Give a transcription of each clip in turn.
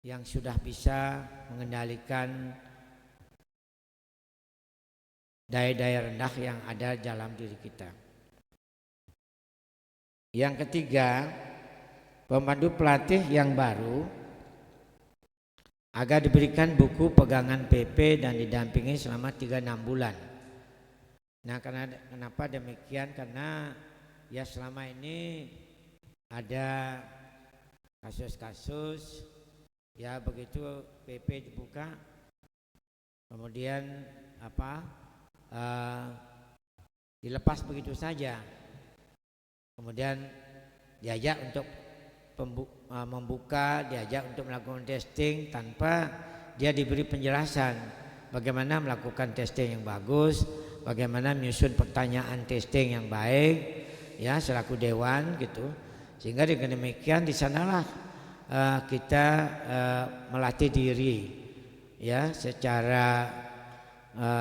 yang sudah bisa mengendalikan daya-daya rendah yang ada dalam diri kita. Yang ketiga, pemandu pelatih yang baru agar diberikan buku pegangan PP dan didampingi selama 3-6 bulan. Nah, kenapa demikian? Karena ya selama ini ada kasus-kasus ya begitu PP dibuka, kemudian dilepas begitu saja, kemudian diajak untuk membuka, diajak untuk melakukan testing tanpa dia diberi penjelasan bagaimana melakukan testing yang bagus, bagaimana menyusun pertanyaan testing yang baik ya selaku dewan gitu. Sehingga dengan demikian di sanalah kita melatih diri ya secara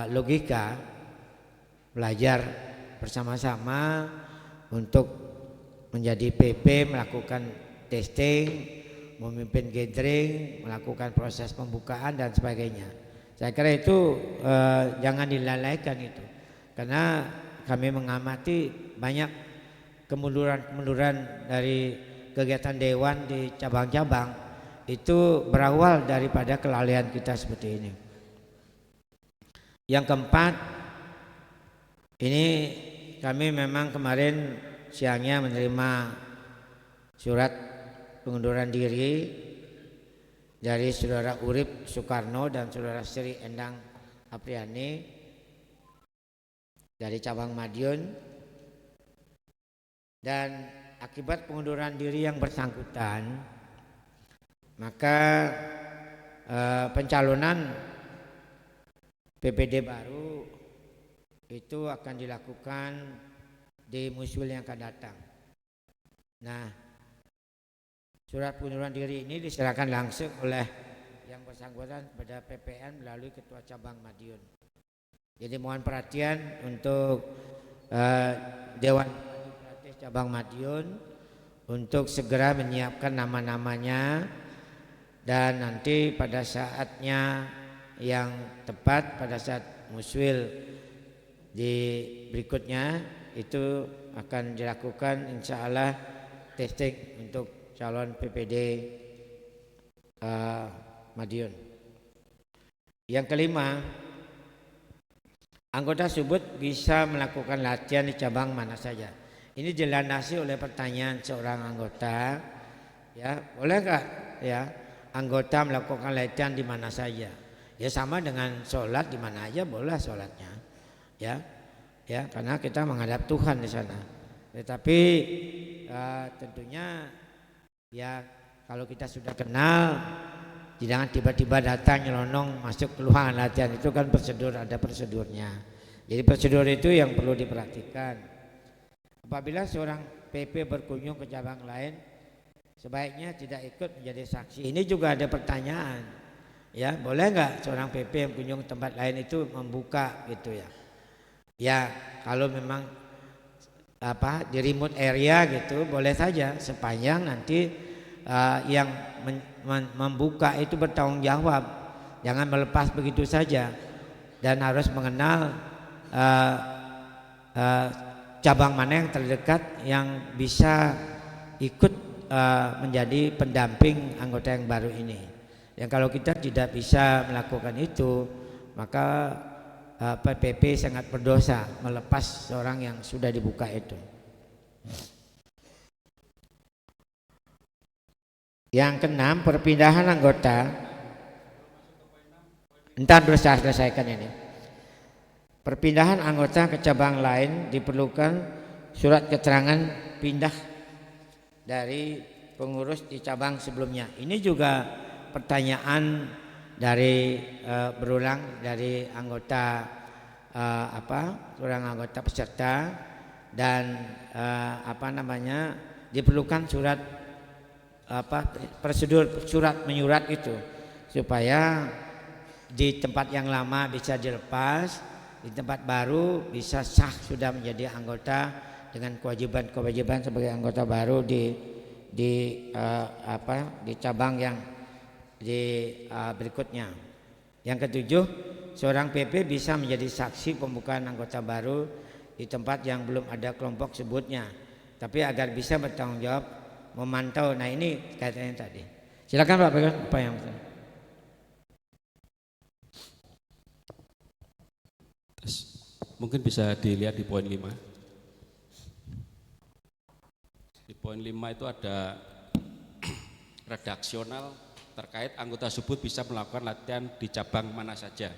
logika, belajar bersama-sama untuk menjadi PP, melakukan testing, memimpin gathering, melakukan proses pembukaan dan sebagainya. Saya kira itu jangan dilalaikan itu, karena kami mengamati banyak kemunduran dari kegiatan dewan di cabang-cabang itu berawal daripada kelalaian kita seperti ini. Yang keempat, ini kami memang kemarin siangnya menerima surat pengunduran diri dari Saudara Urip Soekarno dan Saudara Sri Endang Apriani dari cabang Madiun, dan akibat pengunduran diri yang bersangkutan maka pencalonan PPD baru itu akan dilakukan di Muswil yang akan datang. Nah, surat pengunduran diri ini diserahkan langsung oleh yang bersangkutan pada PPN melalui Ketua Cabang Madiun. Jadi mohon perhatian untuk Dewan Pelatih Cabang Madiun untuk segera menyiapkan nama-namanya, dan nanti pada saatnya yang tepat, pada saat Muswil di berikutnya itu akan dilakukan insya Allah testing untuk calon PPD Madiun. Yang kelima, anggota Subud bisa melakukan latihan di cabang mana saja. Ini dilandasi oleh pertanyaan seorang anggota, ya boleh nggak ya anggota melakukan latihan di mana saja? Ya sama dengan sholat, di mana aja boleh sholatnya, ya karena kita menghadap Tuhan di sana. Tetapi tentunya ya kalau kita sudah kenal, jangan tiba-tiba datang nyelonong masuk ke ruangan latihan, itu kan prosedur, ada prosedurnya. Jadi prosedur itu yang perlu diperhatikan. Apabila seorang PP berkunjung ke cabang lain, sebaiknya tidak ikut menjadi saksi. Ini juga ada pertanyaan. Ya, boleh nggak seorang PP yang kunjung ke tempat lain itu membuka gitu ya? Ya, kalau memang di remote area gitu boleh saja, sepanjang nanti yang membuka itu bertanggung jawab, jangan melepas begitu saja, dan harus mengenal cabang mana yang terdekat yang bisa ikut menjadi pendamping anggota yang baru ini. Yang kalau kita tidak bisa melakukan itu, maka PPP sangat berdosa melepas seorang yang sudah dibuka itu. Yang keenam, perpindahan anggota. Entar dulu saya selesaikan ini. Perpindahan anggota ke cabang lain diperlukan surat keterangan pindah dari pengurus di cabang sebelumnya. Ini juga pertanyaan dari berulang dari anggota seorang anggota peserta, dan diperlukan surat prosedur surat menyurat itu supaya di tempat yang lama bisa dilepas, di tempat baru bisa sah sudah menjadi anggota dengan kewajiban sebagai anggota baru di cabang yang berikutnya. Yang ketujuh, seorang PP bisa menjadi saksi pembukaan anggota baru di tempat yang belum ada kelompok sebutnya, tapi agar bisa bertanggung jawab memantau. Nah ini kaitannya tadi. Silakan Pak Bagas, apa yang mungkin bisa dilihat di poin 5. Di poin 5 itu ada redaksional terkait anggota subut bisa melakukan latihan di cabang mana saja.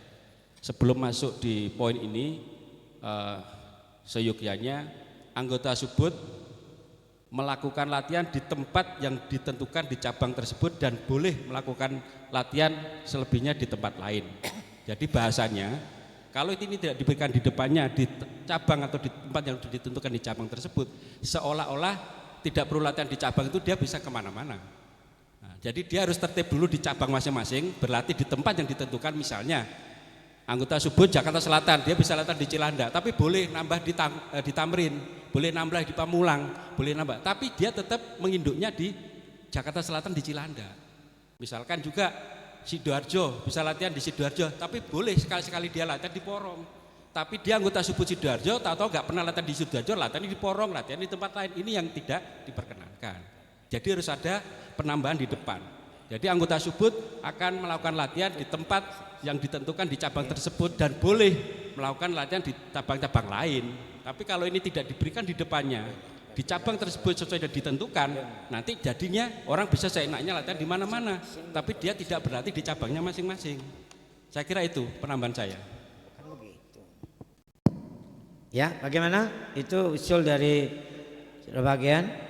Sebelum masuk di poin ini, seyogyanya anggota subut melakukan latihan di tempat yang ditentukan di cabang tersebut dan boleh melakukan latihan selebihnya di tempat lain. Jadi bahasanya, kalau ini tidak diberikan di depannya di cabang atau di tempat yang ditentukan di cabang tersebut, seolah-olah tidak perlu latihan di cabang itu dia bisa kemana-mana. Nah, jadi dia harus tertib dulu di cabang masing-masing, berlatih di tempat yang ditentukan. Misalnya anggota subut Jakarta Selatan, dia bisa latihan di Cilandak, tapi boleh nambah di Tamrin, boleh nambah di Pamulang, boleh nambah, tapi dia tetap menginduknya di Jakarta Selatan di Cilandak. Misalkan juga Sidoarjo, bisa latihan di Sidoarjo, tapi boleh sekali-sekali dia latihan di Porong. Tapi dia anggota subut Sidoarjo, tahu-tahu nggak pernah latihan di Sidoarjo, latihan di Porong, latihan di tempat lain. Ini yang tidak diperkenankan. Jadi harus ada penambahan di depan. Jadi anggota subut akan melakukan latihan di tempat yang ditentukan di cabang tersebut dan boleh melakukan latihan di cabang-cabang lain. Tapi kalau ini tidak diberikan di depannya, di cabang tersebut sesuai yang ditentukan, nanti jadinya orang bisa seenaknya latihan di mana-mana, tapi dia tidak berlatih di cabangnya masing-masing. Saya kira itu penambahan saya. Ya, bagaimana? Itu usul dari bagian.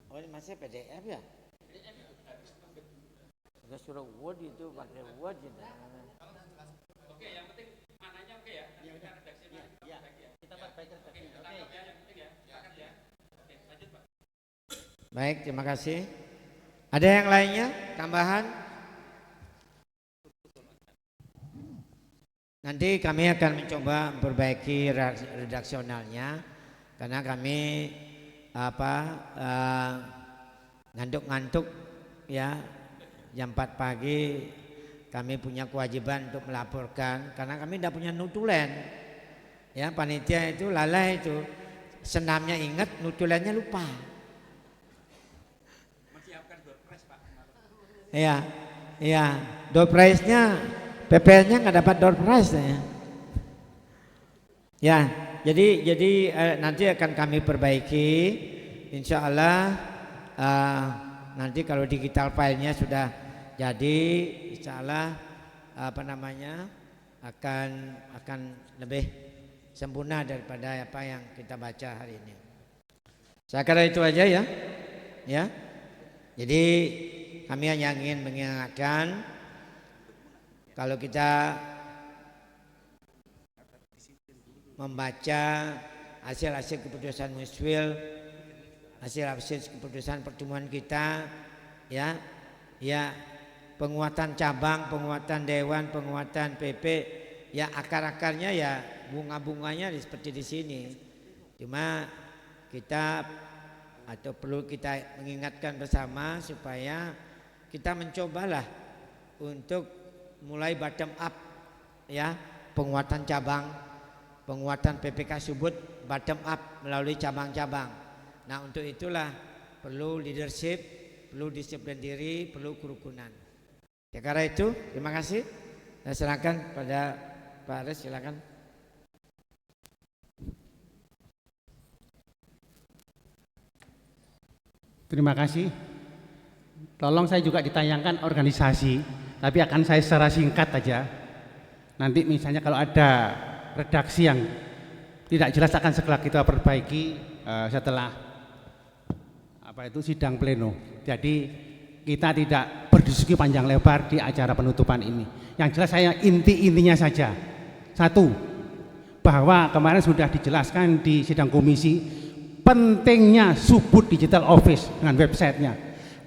Oh ini masih PDF ya? Sudah suruh Word itu pakai Word gitu. Oke, yang penting mananya oke ya. Kita redaksi ya. Kita baca redaksi. Oke. Yang penting ya. Ya. Oke, lanjut Pak. Baik, terima kasih. Ada yang lainnya? Tambahan? Nanti kami akan mencoba memperbaiki redaksionalnya karena kami ngantuk-ngantuk ya, jam 4 pagi kami punya kewajiban untuk melaporkan karena kami tidak punya nutulen ya. Panitia itu lalai, itu senamnya ingat, nutulennya lupa. Menyiapkan door prize Pak. Iya, door prize-nya PPN-nya nggak dapat door prize ya. Jadi nanti akan kami perbaiki, insya Allah. Nanti kalau digital filenya sudah jadi, insya Allah akan lebih sempurna daripada apa yang kita baca hari ini. Saya kira itu aja ya. Jadi kami hanya ingin mengingatkan kalau kita membaca hasil-hasil keputusan Muswil, hasil keputusan pertemuan kita ya, penguatan cabang, penguatan dewan, penguatan PP, ya akar-akarnya ya bunga-bunganya seperti di sini. Cuma kita perlu kita mengingatkan bersama supaya kita mencobalah untuk mulai bottom up ya, penguatan cabang, penguatan PPK Subut bottom up melalui cabang-cabang. Nah untuk itulah perlu leadership, perlu disiplin diri, perlu kerukunan. Ya, karena itu terima kasih. Saya serahkan pada Pak Aris, silakan. Terima kasih. Tolong saya juga ditayangkan organisasi, tapi akan saya secara singkat aja. Nanti misalnya kalau ada redaksi yang tidak jelas akan segera kita perbaiki setelah sidang pleno. Jadi kita tidak berdiskusi panjang lebar di acara penutupan ini. Yang jelas saya intinya saja. Satu, bahwa kemarin sudah dijelaskan di sidang komisi pentingnya Subud Digital Office dengan websitenya.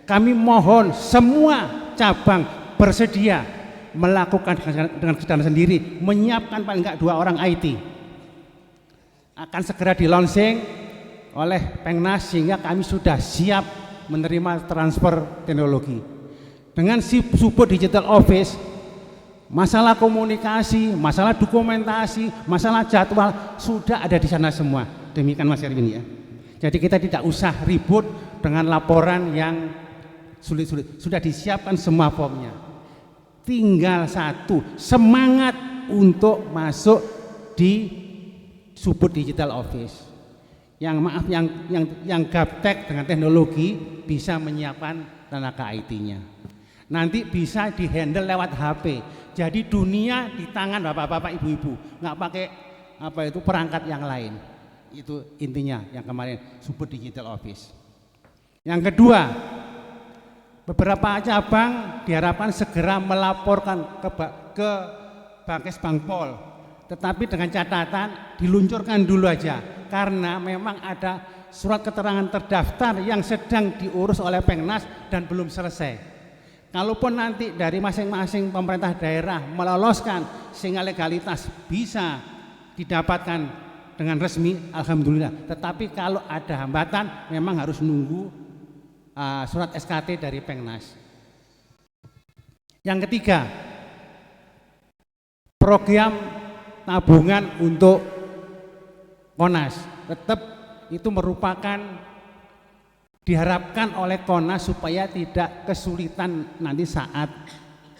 Kami mohon semua cabang bersedia melakukan dengan kesadaran sendiri, menyiapkan paling enggak 2 orang IT. Akan segera di launching oleh Pengnas sehingga kami sudah siap menerima transfer teknologi. Dengan Subud Digital Office, masalah komunikasi, masalah dokumentasi, masalah jadwal sudah ada di sana semua. Demikian Mas Erwin ya. Jadi kita tidak usah ribut dengan laporan yang sulit-sulit. Sudah disiapkan semua formnya. Tinggal satu, semangat untuk masuk di Subud Digital Office. Yang gaptek dengan teknologi bisa menyiapkan tenaga IT-nya. Nanti bisa dihandle lewat HP. Jadi dunia di tangan bapak-bapak, ibu-ibu, nggak pakai perangkat yang lain. Itu intinya yang kemarin Subud Digital Office. Yang kedua, beberapa cabang diharapkan segera melaporkan ke Bankes Bangpol, tetapi dengan catatan diluncurkan dulu aja karena memang ada surat keterangan terdaftar yang sedang diurus oleh Pengnas dan belum selesai. Kalaupun nanti dari masing-masing pemerintah daerah meloloskan sehingga legalitas bisa didapatkan dengan resmi, alhamdulillah. Tetapi kalau ada hambatan memang harus nunggu surat SKT dari Pengnas. Yang ketiga, program tabungan untuk Konas tetap itu merupakan diharapkan oleh Konas supaya tidak kesulitan nanti saat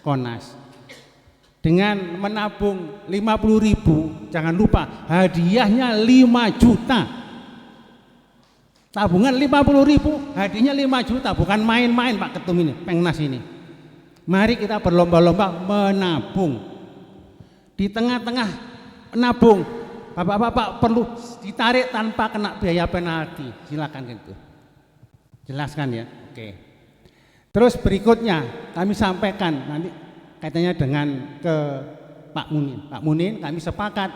Konas. Dengan menabung 50.000, jangan lupa hadiahnya 5 juta. Tabungan 50.000, hadiahnya 5 juta, bukan main-main Pak Ketum ini, Pengnas ini. Mari kita berlomba-lomba menabung. Di tengah-tengah menabung, bapak-bapak perlu ditarik tanpa kena biaya penalti. Silakan gitu. Jelaskan ya. Oke. Terus berikutnya kami sampaikan nanti kaitannya dengan ke Pak Munin. Pak Munin, kami sepakat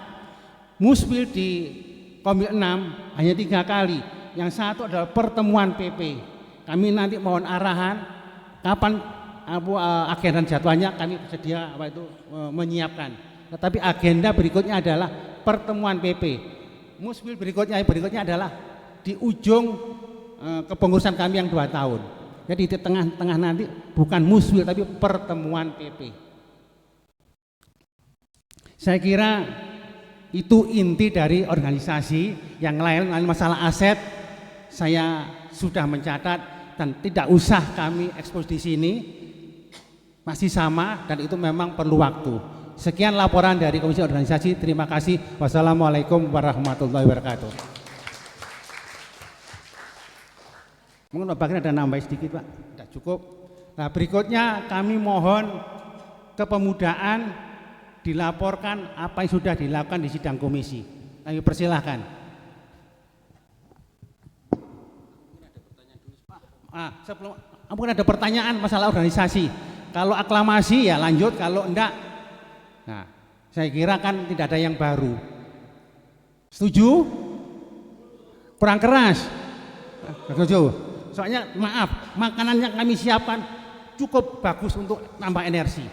Musbil di Komisi 6 hanya 3 kali. Yang satu adalah pertemuan PP. Kami nanti mohon arahan kapan agenda jadwalnya kami bersedia menyiapkan. Tetapi agenda berikutnya adalah pertemuan PP. Musbil berikutnya adalah di ujung kepengurusan kami yang 2 tahun. Jadi di tengah-tengah nanti bukan musbil tapi pertemuan PP. Saya kira itu inti dari organisasi. Yang lain masalah aset saya sudah mencatat dan tidak usah kami ekspos di sini. Masih sama dan itu memang perlu waktu. Sekian laporan dari Komisi Organisasi. Terima kasih. Wassalamualaikum warahmatullahi wabarakatuh. Mungkin Pak Bakri ada nambah sedikit Pak. Tidak cukup. Nah berikutnya kami mohon kepemudaan dilaporkan apa yang sudah dilakukan di sidang komisi. Kami persilahkan. Sebelum mungkin ada pertanyaan masalah organisasi. Kalau aklamasi ya lanjut, kalau enggak, nah saya kira kan tidak ada yang baru. Setuju? Kurang keras? Setuju? Soalnya maaf, makanan yang kami siapkan cukup bagus untuk nambah energi.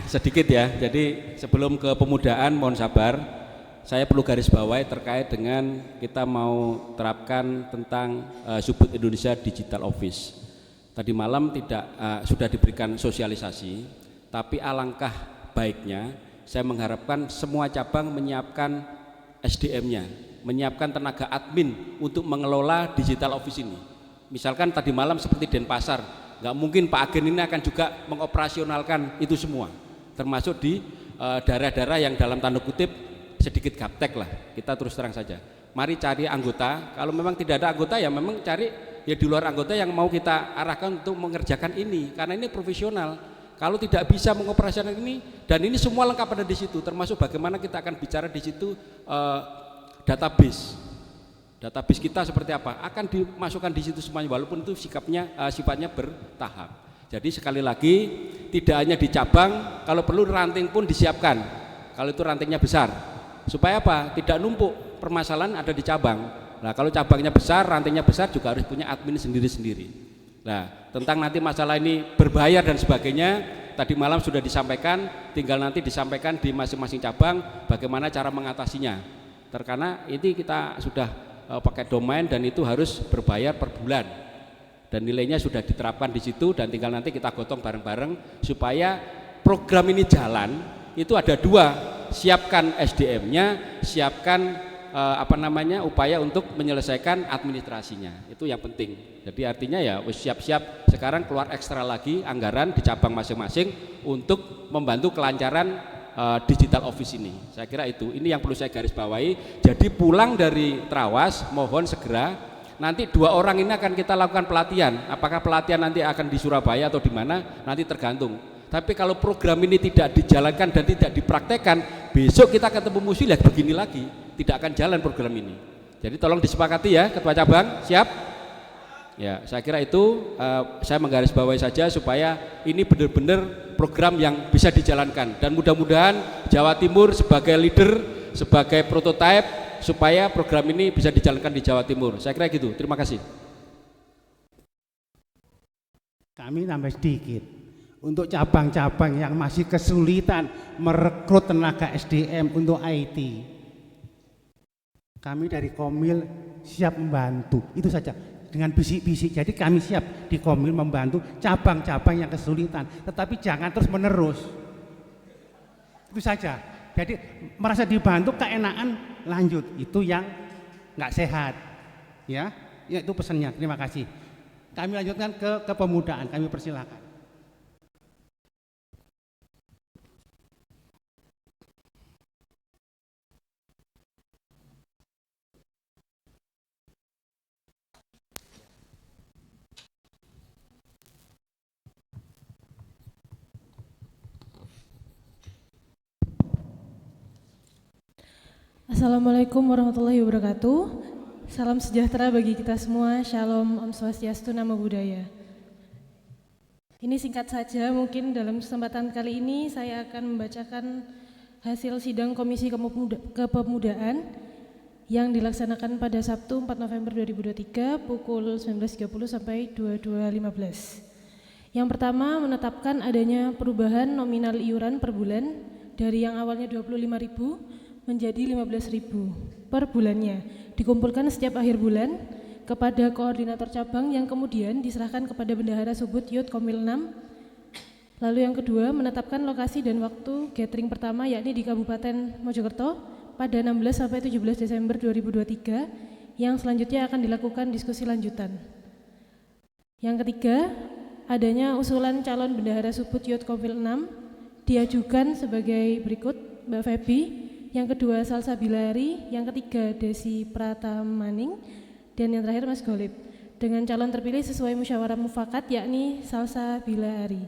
Sedikit ya, jadi sebelum ke pemudaan mohon sabar. Saya perlu garis bawahi terkait dengan kita mau terapkan tentang Subud Indonesia Digital Office. Tadi malam sudah diberikan sosialisasi, tapi alangkah baiknya saya mengharapkan semua cabang menyiapkan SDM-nya, menyiapkan tenaga admin untuk mengelola digital office ini. Misalkan tadi malam seperti Denpasar, nggak mungkin Pak Agen ini akan juga mengoperasionalkan itu semua, termasuk di daerah-daerah yang dalam tanda kutip sedikit gaptek lah, kita terus terang saja. Mari cari anggota, kalau memang tidak ada anggota ya memang cari ya di luar anggota yang mau kita arahkan untuk mengerjakan ini, karena ini profesional. Kalau tidak bisa mengoperasikan ini, dan ini semua lengkap ada di situ, termasuk bagaimana kita akan bicara di situ database. Database kita seperti apa akan dimasukkan di situ semuanya, walaupun itu sifatnya bertahap. Jadi sekali lagi tidak hanya di cabang, kalau perlu ranting pun disiapkan. Kalau itu rantingnya besar, supaya apa? Tidak numpuk permasalahan ada di cabang. Nah, kalau cabangnya besar, rantingnya besar juga harus punya admin sendiri-sendiri. Nah, tentang nanti masalah ini berbayar dan sebagainya, tadi malam sudah disampaikan, tinggal nanti disampaikan di masing-masing cabang bagaimana cara mengatasinya. Karena ini kita sudah pakai domain dan itu harus berbayar per bulan. Dan nilainya sudah diterapkan di situ dan tinggal nanti kita gotong bareng-bareng supaya program ini jalan. Itu ada dua, siapkan SDM-nya, siapkan upaya untuk menyelesaikan administrasinya. Itu yang penting. Jadi artinya ya siap-siap sekarang keluar ekstra lagi anggaran di cabang masing-masing untuk membantu kelancaran digital office ini. Saya kira ini yang perlu saya garis bawahi. Jadi pulang dari Trawas mohon segera, nanti 2 orang ini akan kita lakukan pelatihan. Apakah pelatihan nanti akan di Surabaya atau di mana nanti tergantung. Tapi kalau program ini tidak dijalankan dan tidak dipraktekkan, besok kita ketemu musuh lihat begini lagi, tidak akan jalan program ini. Jadi tolong disepakati ya Ketua Cabang, siap? Ya, saya kira itu saya menggarisbawahi saja supaya ini benar-benar program yang bisa dijalankan dan mudah-mudahan Jawa Timur sebagai leader, sebagai prototipe supaya program ini bisa dijalankan di Jawa Timur. Saya kira gitu. Terima kasih. Kami tambah sedikit. Untuk cabang-cabang yang masih kesulitan merekrut tenaga SDM untuk IT, kami dari Komil siap membantu. Itu saja, dengan bisik-bisik. Jadi kami siap di Komil membantu cabang-cabang yang kesulitan, tetapi jangan terus menerus. Itu saja. Jadi merasa dibantu keenakan lanjut, itu yang nggak sehat. Ya itu pesannya. Terima kasih. Kami lanjutkan ke kepemudaan. Kami persilakan. Assalamualaikum warahmatullahi wabarakatuh. Salam sejahtera bagi kita semua. Shalom, Om Swastiastu, Namo Buddhaya. Ini singkat saja, mungkin dalam kesempatan kali ini saya akan membacakan hasil sidang Komisi Kepemudaan yang dilaksanakan pada Sabtu 4 November 2023 pukul 19.30 sampai 22.15. Yang pertama, menetapkan adanya perubahan nominal iuran per bulan dari yang awalnya 25.000 menjadi 15.000 per bulannya, dikumpulkan setiap akhir bulan kepada koordinator cabang yang kemudian diserahkan kepada Bendahara Subud Yud Komil 6. Lalu yang kedua, menetapkan lokasi dan waktu gathering pertama yakni di Kabupaten Mojokerto pada 16 sampai 17 Desember 2023 yang selanjutnya akan dilakukan diskusi lanjutan. Yang ketiga, adanya usulan calon Bendahara Subud Yud Komil 6 diajukan sebagai berikut: Mbak Febi. Yang kedua Salsa Bilari, yang ketiga Desi Pratamaning, dan yang terakhir Mas Golib. Dengan calon terpilih sesuai musyawarah mufakat yakni Salsa Bilari.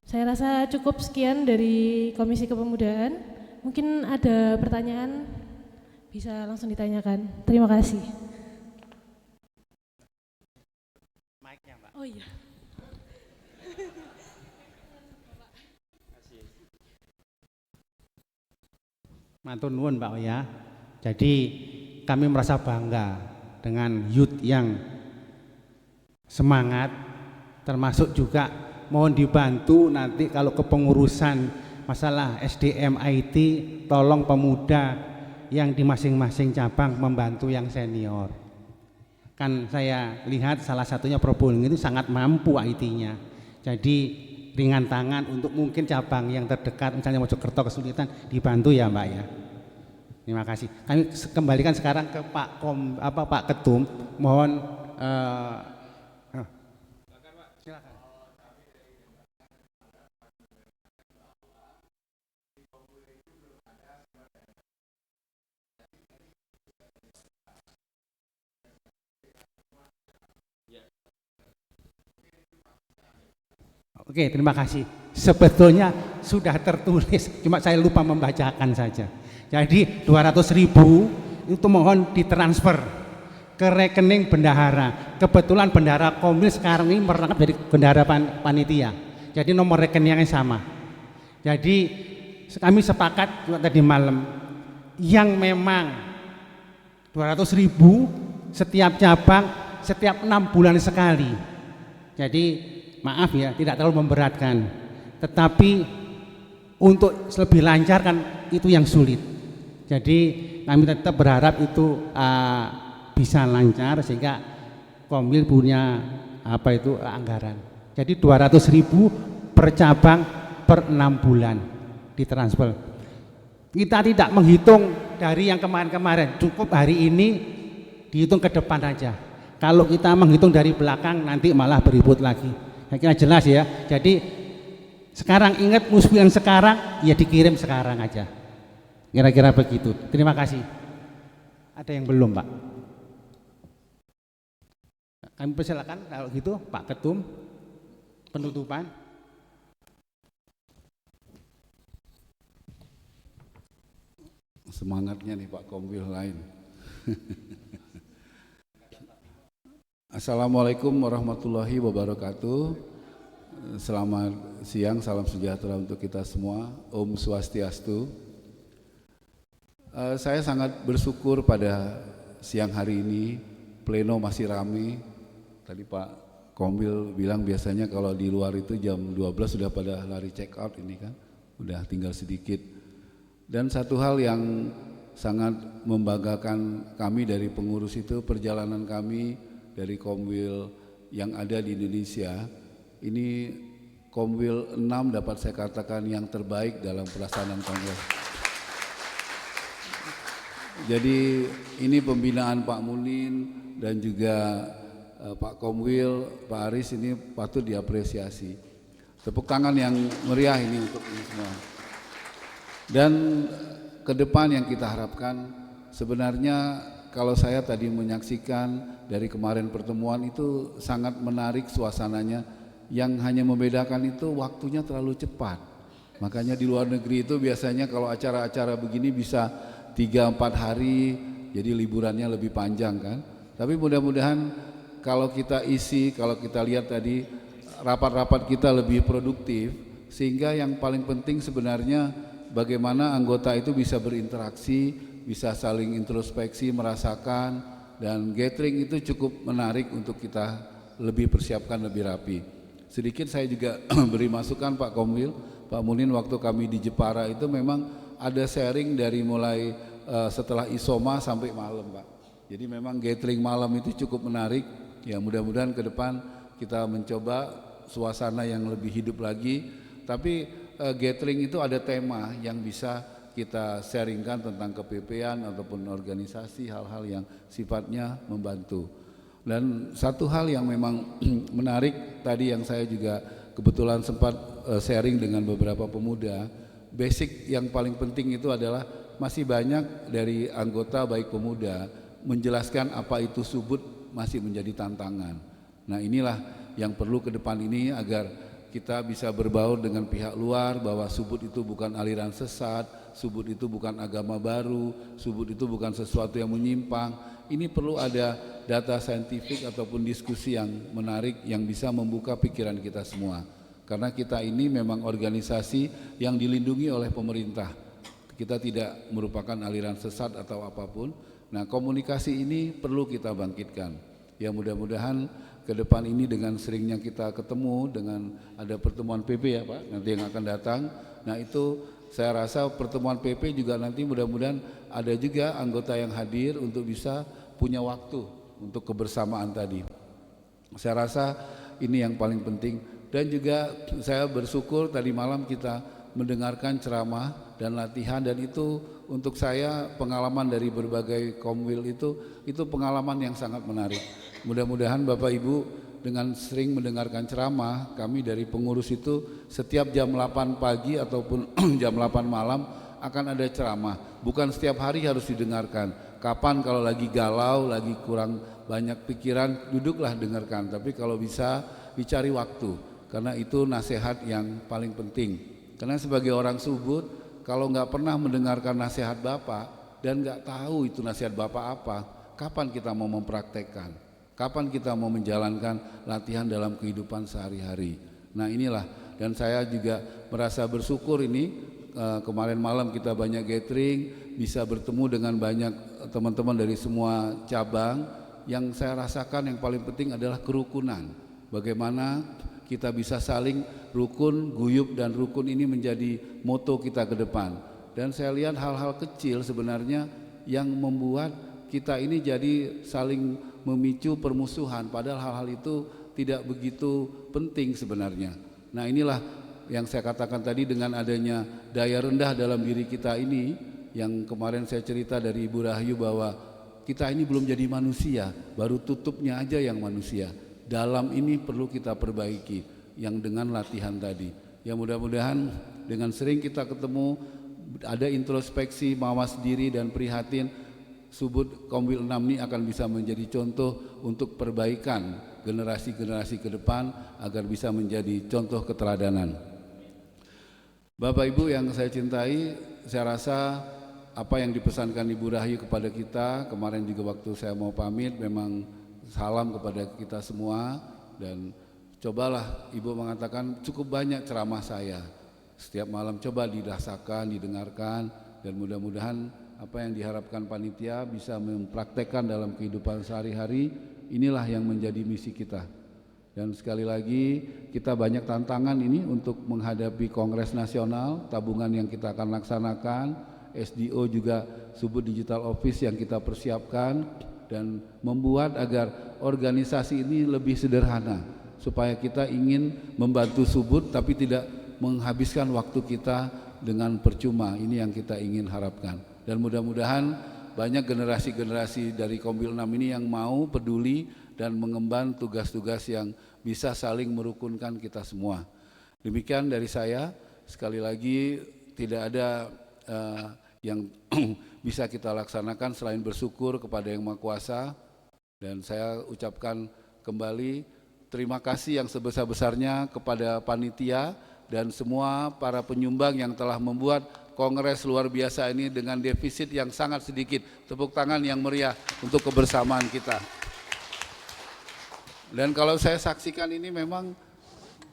Saya rasa cukup sekian dari Komisi Kepemudaan. Mungkin ada pertanyaan, bisa langsung ditanyakan. Terima kasih. Oh iya. Matur nuwun Pak ya. Jadi kami merasa bangga dengan youth yang semangat, termasuk juga mohon dibantu nanti kalau kepengurusan masalah SDM IT, tolong pemuda yang di masing-masing cabang membantu yang senior. Kan saya lihat salah satunya Probolinggo itu sangat mampu IT-nya. Jadi ringan tangan untuk mungkin cabang yang terdekat, misalnya Mojokerto kesulitan, dibantu ya Mbak ya. Terima kasih. Kami kembalikan sekarang ke Pak Ketum. Mohon silakan. Oke, terima kasih. Sebetulnya sudah tertulis, cuma saya lupa membacakan saja. Jadi 200.000 itu mohon ditransfer ke rekening bendahara. Kebetulan bendahara Komil sekarang ini merangkap dari bendahara panitia. Jadi nomor rekeningnya sama. Jadi kami sepakat juga tadi malam yang memang 200.000 setiap cabang setiap 6 bulan sekali. Jadi maaf ya, tidak terlalu memberatkan. Tetapi untuk lebih lancar kan itu yang sulit. Jadi kami tetap berharap itu bisa lancar sehingga Komil punya anggaran. Jadi 200.000 per cabang per 6 bulan ditransfer. Kita tidak menghitung dari yang kemarin-kemarin, cukup hari ini dihitung ke depan aja. Kalau kita menghitung dari belakang nanti malah beribut lagi. Saya kira jelas ya. Jadi sekarang ingat musuh yang sekarang ya dikirim sekarang aja. Kira-kira begitu. Terima kasih. Ada yang belum, Pak? Kami persilakan kalau gitu Pak Ketum penutupan. Semangatnya nih Pak Komwil lain. Assalamualaikum warahmatullahi wabarakatuh. Selamat siang, salam sejahtera untuk kita semua. Om Swastiastu. Saya sangat bersyukur pada siang hari ini pleno masih ramai. Tadi Pak Komwil bilang biasanya kalau di luar itu jam 12 sudah pada lari check out, ini kan udah tinggal sedikit. Dan satu hal yang sangat membanggakan kami dari pengurus itu, perjalanan kami dari Komwil yang ada di Indonesia. Ini Komwil 6 dapat saya katakan yang terbaik dalam pelaksanaan kongres. Jadi ini pembinaan Pak Munin dan juga Pak Komwil, Pak Aris ini patut diapresiasi. Tepuk tangan yang meriah ini untuk ini semua. Dan ke depan yang kita harapkan sebenarnya kalau saya tadi menyaksikan dari kemarin pertemuan itu sangat menarik suasananya, yang hanya membedakan itu waktunya terlalu cepat. Makanya di luar negeri itu biasanya kalau acara-acara begini bisa 3-4 hari, jadi liburannya lebih panjang kan. Tapi mudah-mudahan kalau kita isi, kalau kita lihat tadi rapat-rapat kita lebih produktif, sehingga yang paling penting sebenarnya bagaimana anggota itu bisa berinteraksi, bisa saling introspeksi, merasakan, dan gathering itu cukup menarik untuk kita lebih persiapkan lebih rapi. Sedikit saya juga beri masukan Pak Komwil, Pak Munin, waktu kami di Jepara itu memang ada sharing dari mulai setelah isoma sampai malam Pak. Jadi memang gathering malam itu cukup menarik. Ya mudah-mudahan ke depan kita mencoba suasana yang lebih hidup lagi. Tapi gathering itu ada tema yang bisa kita sharingkan tentang kepepaian ataupun organisasi, hal-hal yang sifatnya membantu. Dan satu hal yang memang menarik tadi yang saya juga kebetulan sempat sharing dengan beberapa pemuda, basic yang paling penting itu adalah masih banyak dari anggota baik pemuda menjelaskan apa itu subud masih menjadi tantangan. Nah inilah yang perlu ke depan ini agar kita bisa berbaur dengan pihak luar bahwa subud itu bukan aliran sesat, subud itu bukan agama baru, subud itu bukan sesuatu yang menyimpang. Ini perlu ada data saintifik ataupun diskusi yang menarik yang bisa membuka pikiran kita semua. Karena kita ini memang organisasi yang dilindungi oleh pemerintah. Kita tidak merupakan aliran sesat atau apapun. Nah, komunikasi ini perlu kita bangkitkan. Ya mudah-mudahan ke depan ini dengan seringnya kita ketemu, dengan ada pertemuan PP ya Pak, nanti yang akan datang. Nah itu saya rasa pertemuan PP juga nanti mudah-mudahan ada juga anggota yang hadir untuk bisa punya waktu untuk kebersamaan tadi. Saya rasa ini yang paling penting. Dan juga saya bersyukur tadi malam kita mendengarkan ceramah dan latihan, dan itu untuk saya pengalaman dari berbagai Komwil itu pengalaman yang sangat menarik. Mudah-mudahan Bapak Ibu dengan sering mendengarkan ceramah, kami dari pengurus itu setiap jam 8 pagi ataupun jam 8 malam akan ada ceramah. Bukan setiap hari harus didengarkan. Kapan kalau lagi galau, lagi kurang banyak pikiran, duduklah dengarkan. Tapi kalau bisa dicari waktu. karena itu nasihat yang paling penting. Karena sebagai orang Subud, kalau nggak pernah mendengarkan nasihat Bapak dan nggak tahu itu nasihat Bapak apa, kapan kita mau mempraktekkan? Kapan kita mau menjalankan latihan dalam kehidupan sehari-hari? Nah inilah, dan saya juga merasa bersyukur ini kemarin malam kita banyak gathering, bisa bertemu dengan banyak teman-teman dari semua cabang. Yang saya rasakan yang paling penting adalah kerukunan. Bagaimana kita bisa saling rukun, guyub, dan rukun ini menjadi moto kita ke depan. Dan saya lihat hal-hal kecil sebenarnya yang membuat kita ini jadi saling memicu permusuhan, padahal hal-hal itu tidak begitu penting sebenarnya. Nah inilah yang saya katakan tadi, dengan adanya daya rendah dalam diri kita ini, yang kemarin saya cerita dari Ibu Rahayu bahwa kita ini belum jadi manusia, baru tutupnya aja yang manusia. Dalam ini perlu kita perbaiki, yang dengan latihan tadi. Ya mudah-mudahan dengan sering kita ketemu, ada introspeksi, mawas diri dan prihatin, Subud Komwil 6 ini akan bisa menjadi contoh untuk perbaikan generasi-generasi ke depan agar bisa menjadi contoh keteladanan. Bapak Ibu yang saya cintai, saya rasa apa yang dipesankan Ibu Rahayu kepada kita kemarin juga waktu saya mau pamit, memang salam kepada kita semua. Dan cobalah Ibu mengatakan cukup banyak ceramah saya setiap malam, coba dirasakan, didengarkan, dan mudah-mudahan apa yang diharapkan panitia bisa mempraktekkan dalam kehidupan sehari-hari. Inilah yang menjadi misi kita. Dan sekali lagi kita banyak tantangan ini untuk menghadapi Kongres Nasional, tabungan yang kita akan laksanakan, SDO juga Subud Digital Office yang kita persiapkan, dan membuat agar organisasi ini lebih sederhana, supaya kita ingin membantu Subud tapi tidak menghabiskan waktu kita dengan percuma. Ini yang kita ingin harapkan. Dan mudah-mudahan banyak generasi-generasi dari Komwil 6 ini yang mau peduli dan mengemban tugas-tugas yang bisa saling merukunkan kita semua. Demikian dari saya. Sekali lagi tidak ada yang bisa kita laksanakan selain bersyukur kepada Yang Maha Kuasa. Dan saya ucapkan kembali terima kasih yang sebesar-besarnya kepada panitia dan semua para penyumbang yang telah membuat kongres luar biasa ini dengan defisit yang sangat sedikit. Tepuk tangan yang meriah untuk kebersamaan kita. Dan kalau saya saksikan ini memang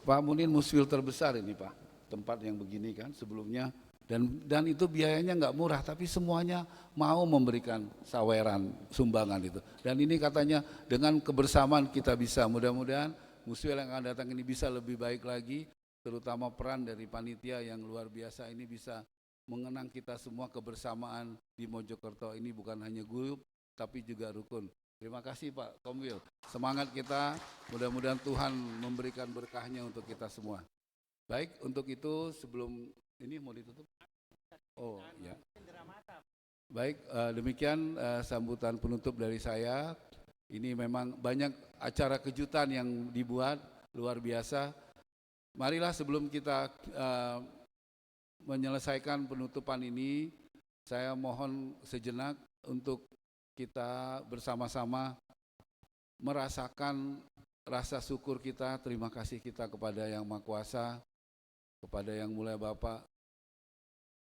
Pak Munin muswil terbesar ini Pak, tempat yang begini kan sebelumnya, dan itu biayanya nggak murah, tapi semuanya mau memberikan saweran sumbangan itu. Dan ini katanya dengan kebersamaan kita bisa, mudah-mudahan muswil yang akan datang ini bisa lebih baik lagi, terutama peran dari panitia yang luar biasa ini bisa mengenang kita semua. Kebersamaan di Mojokerto ini bukan hanya guyub tapi juga rukun. Terima kasih Pak Komwil, semangat kita, mudah-mudahan Tuhan memberikan berkahnya untuk kita semua. Baik, untuk itu sebelum ini mau ditutup? Oh ya. Baik, demikian sambutan penutup dari saya. Ini memang banyak acara kejutan yang dibuat, luar biasa. Marilah sebelum kita menyelesaikan penutupan ini, saya mohon sejenak untuk kita bersama-sama merasakan rasa syukur kita, terima kasih kita kepada Yang Maha Kuasa, kepada Yang Mulia Bapak,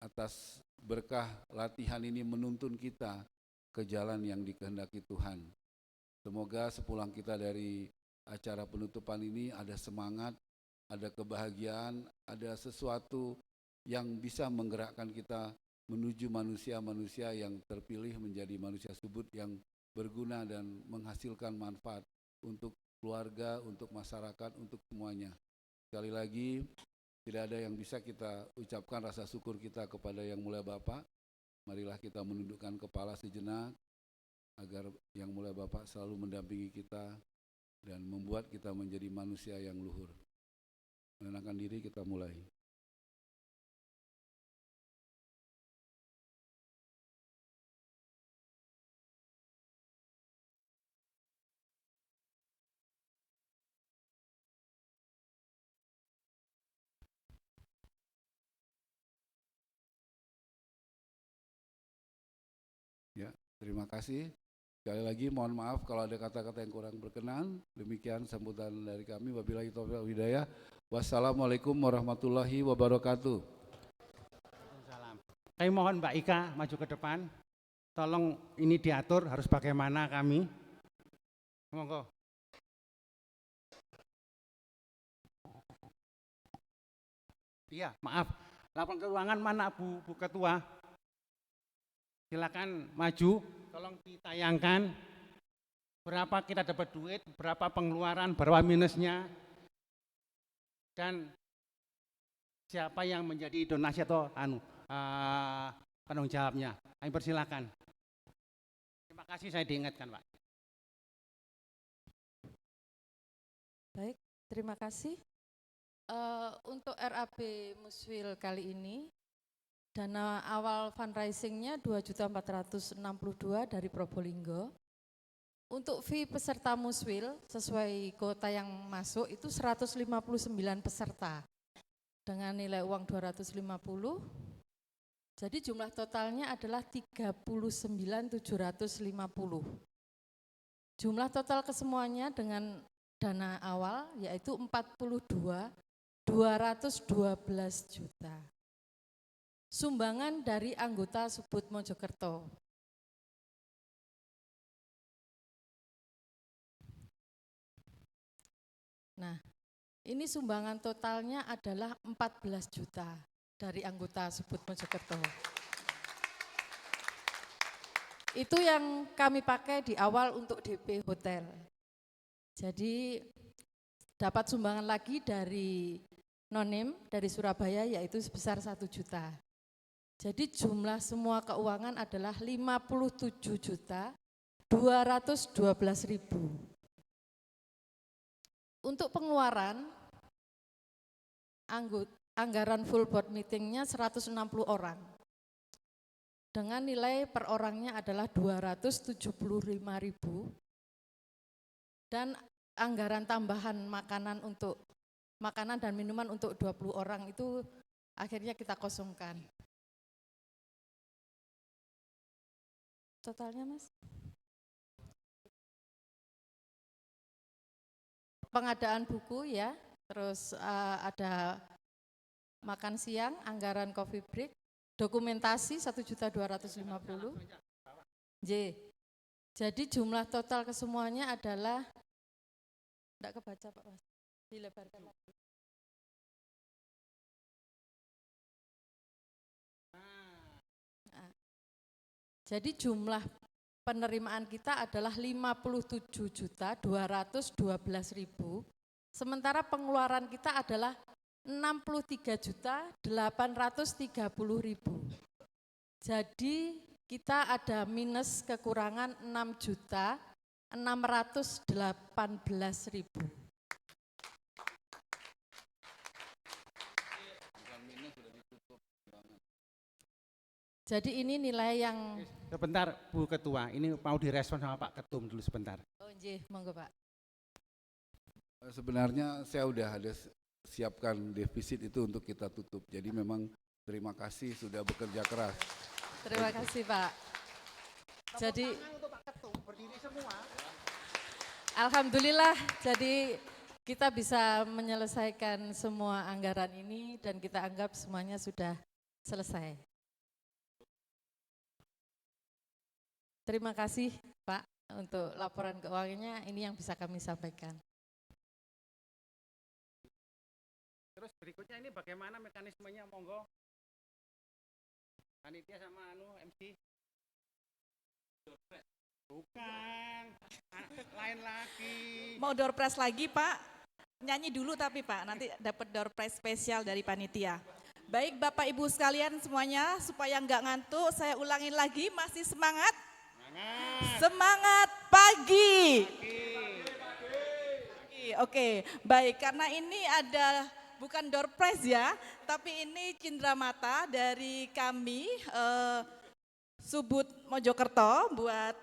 atas berkah latihan ini menuntun kita ke jalan yang dikehendaki Tuhan. Semoga sepulang kita dari acara penutupan ini ada semangat, ada kebahagiaan, ada sesuatu yang bisa menggerakkan kita menuju manusia-manusia yang terpilih menjadi manusia Subud yang berguna dan menghasilkan manfaat untuk keluarga, untuk masyarakat, untuk semuanya. Sekali lagi, tidak ada yang bisa kita ucapkan rasa syukur kita kepada Yang Mulia Bapak. Marilah kita menundukkan kepala sejenak agar Yang Mulia Bapak selalu mendampingi kita dan membuat kita menjadi manusia yang luhur. Menenangkan diri, kita mulai. Ya, terima kasih. Sekali lagi mohon maaf kalau ada kata-kata yang kurang berkenan. Demikian sambutan dari kami. Wabillahi taufiq wal hidayah. Wassalamualaikum warahmatullahi wabarakatuh. Kami mohon Mbak Ika maju ke depan. Tolong ini diatur harus bagaimana kami. Monggo. Iya, maaf. Laporan keuangan mana Bu Ketua? Silakan maju. Tolong ditayangkan berapa kita dapat duit, berapa pengeluaran, berapa minusnya, dan siapa yang menjadi donasi atau penanggung jawabnya. Kami persilakan. Terima kasih, saya diingatkan, Pak. Baik, terima kasih. Untuk RAB Muswil kali ini, dana awal fundraisingnya 2.462 dari Probolinggo. Untuk fee peserta Muswil sesuai kuota yang masuk itu 159 peserta dengan nilai uang 250. Jadi jumlah totalnya adalah 39.750. Jumlah total kesemuanya dengan dana awal yaitu 42.212 juta. Sumbangan dari anggota Subud Mojokerto. Nah, ini sumbangan totalnya adalah 14 juta dari anggota Subud Mojokerto. Itu yang kami pakai di awal untuk DP hotel. Jadi dapat sumbangan lagi dari Nonim dari Surabaya yaitu sebesar 1 juta. Jadi jumlah semua keuangan adalah 57.212.000. Untuk pengeluaran, anggaran full board meetingnya 160 orang. Dengan nilai per orangnya adalah 275.000. Dan anggaran tambahan makanan dan minuman untuk 20 orang itu akhirnya kita kosongkan. Totalnya, Mas? Pengadaan buku ya, terus ada makan siang, anggaran coffee break, dokumentasi 1.250.000. Jadi jumlah total kesemuanya adalah, enggak kebaca Pak Mas, dilebarkan lagi. Jadi jumlah penerimaan kita adalah 57.212.000, sementara pengeluaran kita adalah 63.830.000. Jadi kita ada minus kekurangan 6.618.000. Jadi ini nilai yang... Sebentar Bu Ketua, ini mau direspon sama Pak Ketum dulu sebentar. Oh iya, monggo Pak. Sebenarnya saya udah ada siapkan defisit itu untuk kita tutup. Jadi memang terima kasih sudah bekerja keras. Terima kasih Pak. Jadi alhamdulillah, jadi kita bisa menyelesaikan semua anggaran ini dan kita anggap semuanya sudah selesai. Terima kasih Pak untuk laporan keuangannya, ini yang bisa kami sampaikan. Terus berikutnya ini bagaimana mekanismenya, monggo. Panitia sama MC. Bukan, lain lagi. Mau door prize lagi Pak? Nyanyi dulu tapi Pak, nanti dapat door prize spesial dari panitia. Baik Bapak Ibu sekalian semuanya, supaya nggak ngantuk, saya ulangin lagi, masih semangat? Semangat pagi. Oke, baik, karena ini ada bukan door prize ya, tapi ini cindramata dari kami Subud Mojokerto buat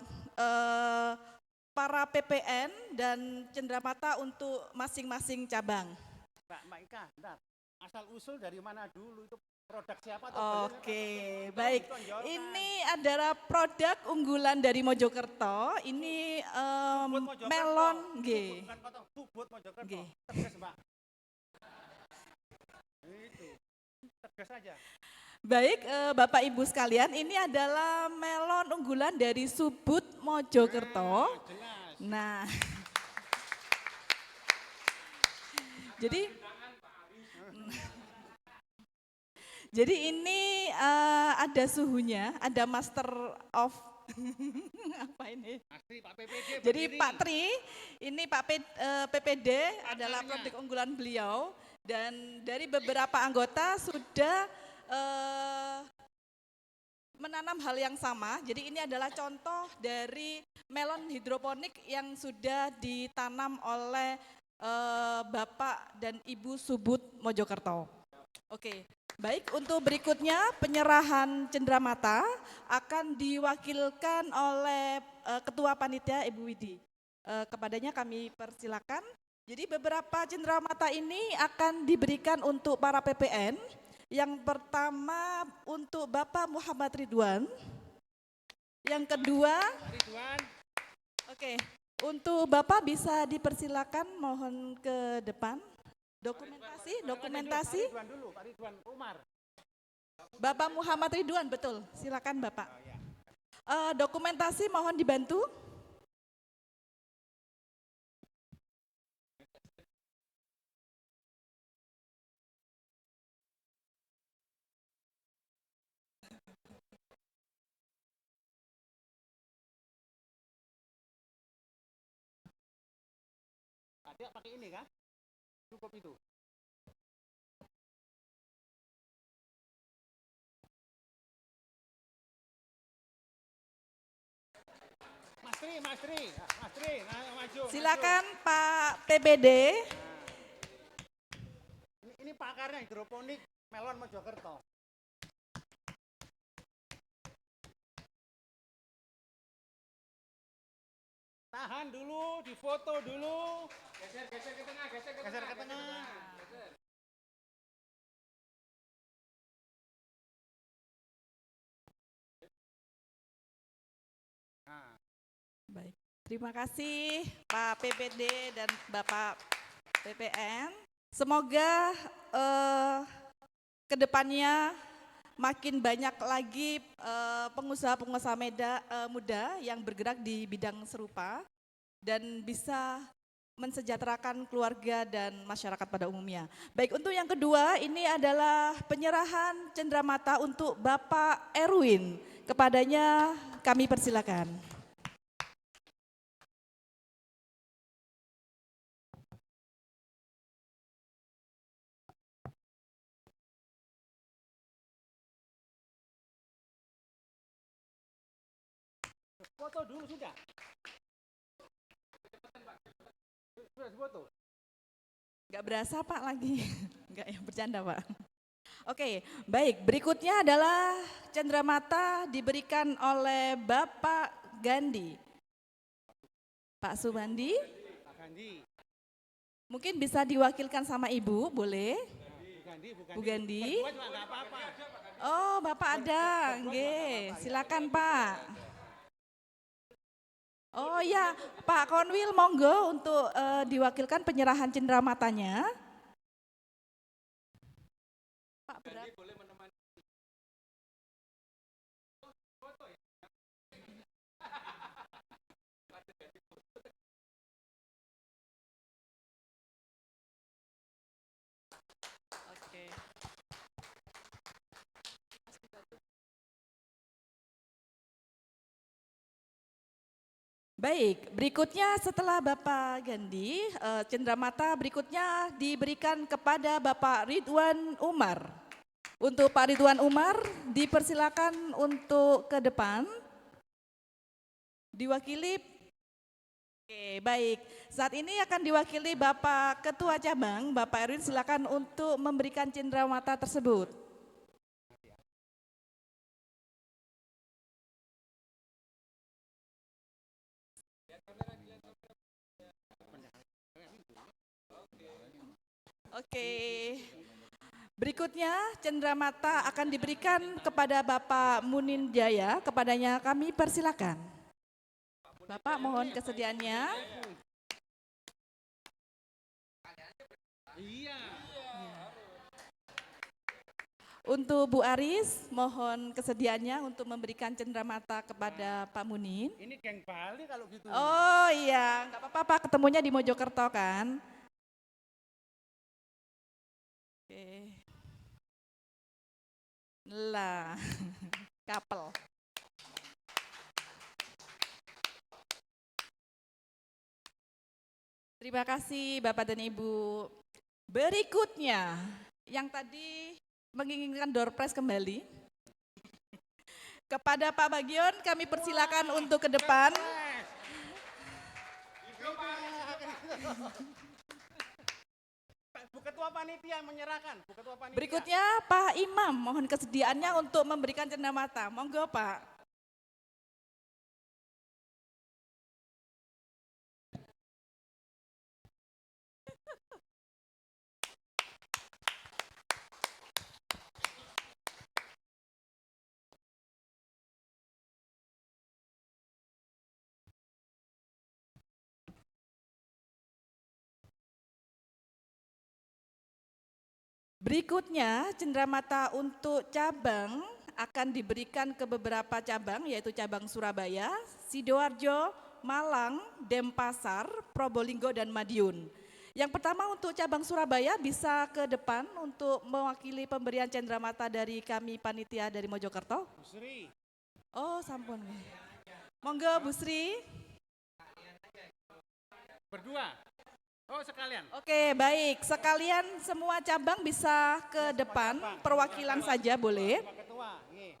para PPN dan cendramata untuk masing-masing cabang. Mbak Ika, bentar. Asal usul dari mana dulu itu Produk siapa tuh? Oke, baik. Ini adalah produk unggulan dari Mojokerto. Ini melon, nggih. Bukan potong, bubut Mojokerto. Nggih. Tegas, Mbak. Itu. Tegas aja. Baik, Bapak Ibu sekalian, ini adalah melon unggulan dari Subut Mojokerto. Jelas. Nah, jadi ini ada suhunya, ada master of apa ini? Asli Pak PPD. Jadi berdiri. Pak Tri, ini PPD adalah produk unggulan beliau dan dari beberapa anggota sudah menanam hal yang sama. Jadi ini adalah contoh dari melon hidroponik yang sudah ditanam oleh Bapak dan Ibu Subut Mojokerto. Oke. Baik, untuk berikutnya penyerahan cenderamata akan diwakilkan oleh Ketua Panitia Ibu Widi. Kepadanya kami persilakan. Jadi beberapa cenderamata ini akan diberikan untuk para PPN. Yang pertama untuk Bapak Muhammad Ridwan. Yang kedua, Ridwan. oke, untuk Bapak bisa dipersilakan mohon ke depan. Dokumentasi. Pak Ridwan dulu, Pak Ridwan Umar. Bapak Muhammad Ridwan, betul. Silakan Bapak. Dokumentasi mohon dibantu. Dia pakai ini kan? Cukup itu. Mas Tri, nah, maju. Silakan Pak PBD. Ini pakarnya hidroponik melon Mojokerto. Tahan dulu, difoto dulu. Geser ke tengah, geser ke tengah. Baik, terima kasih Pak PPD dan Bapak PPN. Semoga kedepannya makin banyak lagi pengusaha-pengusaha muda yang bergerak di bidang serupa dan bisa mensejahterakan keluarga dan masyarakat pada umumnya. Baik, untuk yang kedua ini adalah penyerahan cenderamata untuk Bapak Erwin. Kepadanya kami persilakan. Foto dulu sudah. Sudah foto. Enggak berasa Pak lagi, enggak ya bercanda Pak. Oke, baik. Berikutnya adalah cenderamata diberikan oleh Bapak Gandhi. Pak Subandi, Pak Gandhi. mungkin bisa diwakilkan sama Ibu, boleh? Bu Gandhi. Bu Gandhi. Berdua juga enggak apa-apa. Oh, Bapak ada, nggih. Silakan Pak. Oh ya, Pak Konwil monggo untuk diwakilkan penyerahan cendeраmatanya. Pak berat. Oke. Baik, berikutnya setelah Bapak Gandhi, cenderamata berikutnya diberikan kepada Bapak Ridwan Umar. Untuk Pak Ridwan Umar, dipersilakan untuk ke depan. Diwakili, oke baik. Saat ini akan diwakili Bapak Ketua Cabang, Bapak Erwin, silakan untuk memberikan cenderamata tersebut. Oke, Berikutnya cenderamata akan diberikan kepada Bapak Munin Jaya, kepadanya kami persilakan. Bapak mohon kesediaannya. Untuk Bu Aris, mohon kesediaannya untuk memberikan cenderamata kepada Pak Munin. Ini geng Bali kalau gitu. Oh iya, nggak apa-apa Pak, ketemunya di Mojokerto kan. Oke. Lah, couple. Terima kasih Bapak dan Ibu. Berikutnya, yang tadi menginginkan door prize kembali. Kepada Pak Bagion kami persilakan untuk ke depan. Bu Ketua Panitia menyerahkan. Bu Ketua Panitia. Berikutnya Pak Imam, mohon kesediaannya untuk memberikan cenderamata. Monggo Pak. Berikutnya, cenderamata untuk cabang akan diberikan ke beberapa cabang, yaitu cabang Surabaya, Sidoarjo, Malang, Denpasar, Probolinggo, dan Madiun. Yang pertama untuk cabang Surabaya bisa ke depan untuk mewakili pemberian cenderamata dari kami panitia dari Mojokerto. Bu Sri. Oh, sampun. Monggo Bu Sri. Berdua. Oh sekalian. Oke, baik. Sekalian semua cabang bisa ke depan, perwakilan saja boleh. Pak Ketua. Nggih.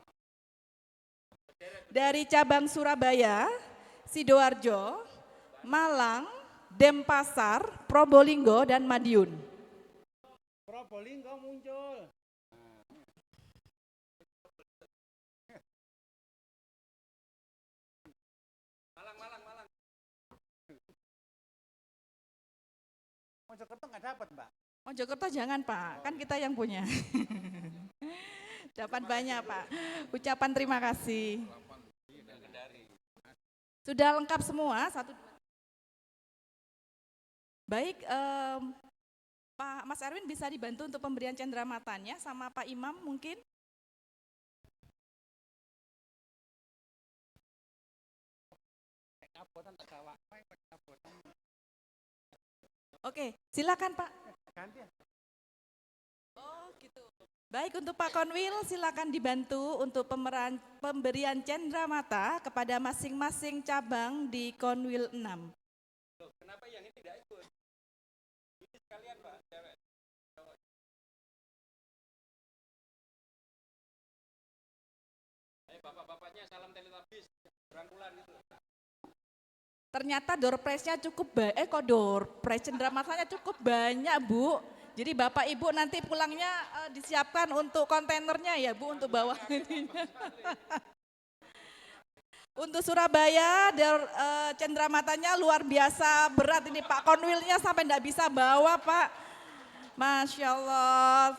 Dari cabang Surabaya, Sidoarjo, Malang, Denpasar, Probolinggo, dan Madiun. Probolinggo muncul. Mojokerto nggak dapat, Mbak. Mojokerto jangan Pak, kan kita yang punya. Dapat banyak Pak. Ucapan terima kasih. Sudah lengkap semua? Baik, Pak Mas Erwin bisa dibantu untuk pemberian cendramatanya sama Pak Imam mungkin? Oke, silakan Pak. Oh gitu. Baik, untuk Pak Konwil silakan dibantu untuk pemberian cenderamata kepada masing-masing cabang di Konwil 6. Kenapa yang ini tidak ikut? Ini sekalian Pak, cewek. Ayo bapak-bapaknya salam teletabis, rangkulan itu. Ternyata door prize-nya cukup door prize cendramatanya cukup banyak Bu. Jadi Bapak Ibu nanti pulangnya disiapkan untuk kontainernya ya Bu untuk bawa ininya. Untuk Surabaya cendramatanya luar biasa berat ini Pak Konwilnya sampai enggak bisa bawa Pak. Masya Allah.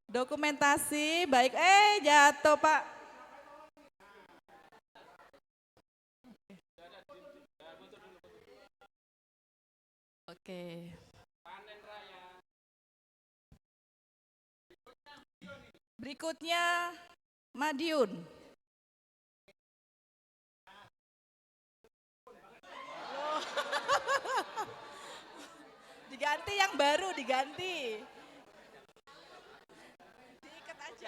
Dokumentasi baik, jatuh Pak. Oke. Berikutnya Madiun. Diganti yang baru, diganti. Diikat aja.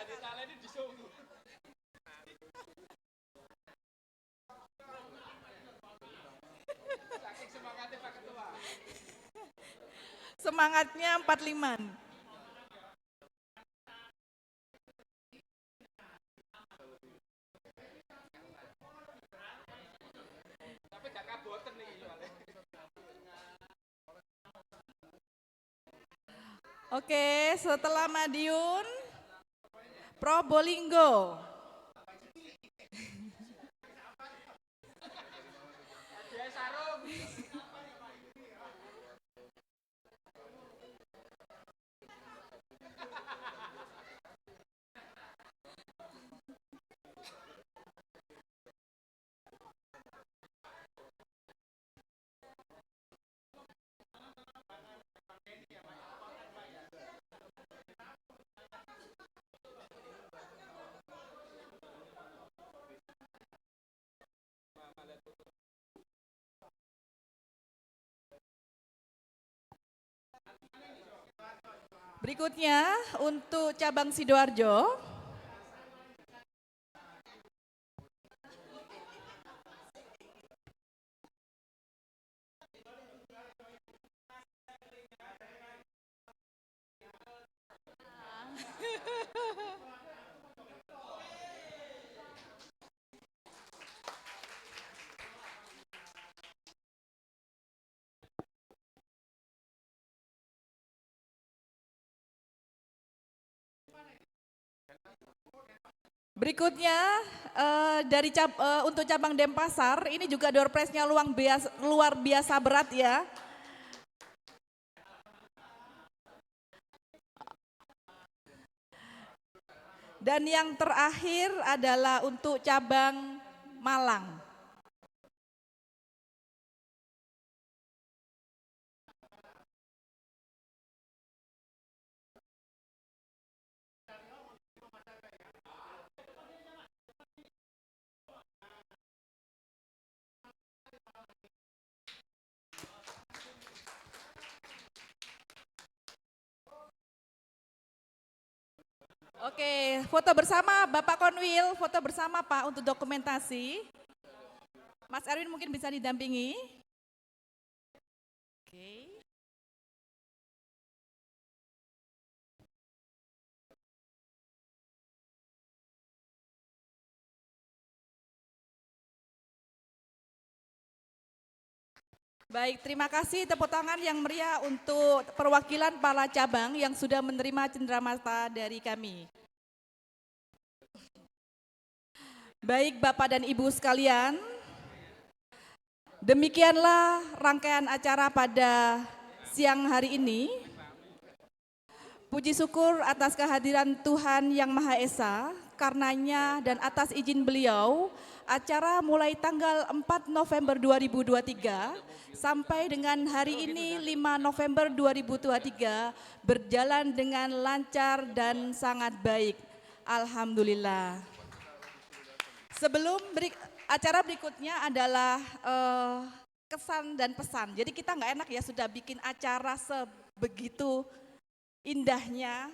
Semangatnya 45. Oke, setelah Madiun, Probolinggo. Berikutnya untuk cabang Sidoarjo. Berikutnya untuk cabang Denpasar, ini juga door prize-nya luar biasa berat ya. Dan yang terakhir adalah untuk cabang Malang. Oke, foto bersama Bapak Konwil, foto bersama Pak untuk dokumentasi. Mas Erwin mungkin bisa didampingi. Oke. Baik, terima kasih tepuk tangan yang meriah untuk perwakilan para cabang yang sudah menerima cenderamata dari kami. Baik Bapak dan Ibu sekalian, demikianlah rangkaian acara pada siang hari ini. Puji syukur atas kehadiran Tuhan Yang Maha Esa, karenanya dan atas izin beliau, acara mulai tanggal 4 November 2023 sampai dengan hari ini 5 November 2023 berjalan dengan lancar dan sangat baik. Alhamdulillah. Acara berikutnya adalah kesan dan pesan. Jadi kita nggak enak ya sudah bikin acara sebegitu indahnya,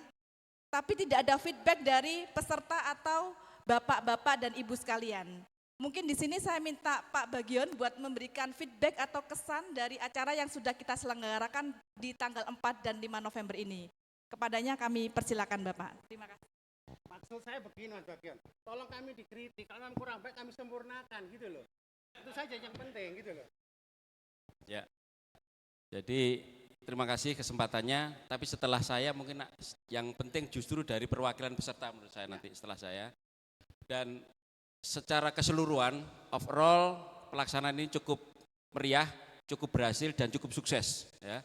tapi tidak ada feedback dari peserta atau bapak-bapak dan ibu sekalian. Mungkin di sini saya minta Pak Bagion buat memberikan feedback atau kesan dari acara yang sudah kita selenggarakan di tanggal 4 dan 5 November ini. Kepadanya kami persilakan Bapak. Terima kasih. Maksud saya begini Mas Bagion, tolong kami dikritik, kalau memang kurang baik kami sempurnakan gitu loh. Itu saja yang penting gitu loh. Ya, jadi terima kasih kesempatannya, tapi setelah saya mungkin yang penting justru dari perwakilan peserta menurut saya nanti setelah saya. Dan secara keseluruhan, overall pelaksanaan ini cukup meriah, cukup berhasil dan cukup sukses. Ya.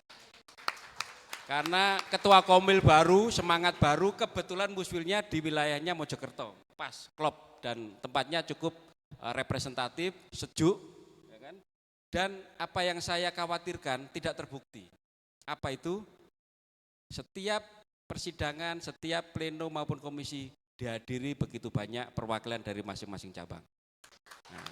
Karena ketua komil baru, semangat baru, kebetulan muswilnya di wilayahnya Mojokerto, pas, klop, dan tempatnya cukup representatif, sejuk, ya kan? Dan apa yang saya khawatirkan tidak terbukti. Apa itu? Setiap persidangan, setiap pleno maupun komisi dihadiri begitu banyak perwakilan dari masing-masing cabang. Nah,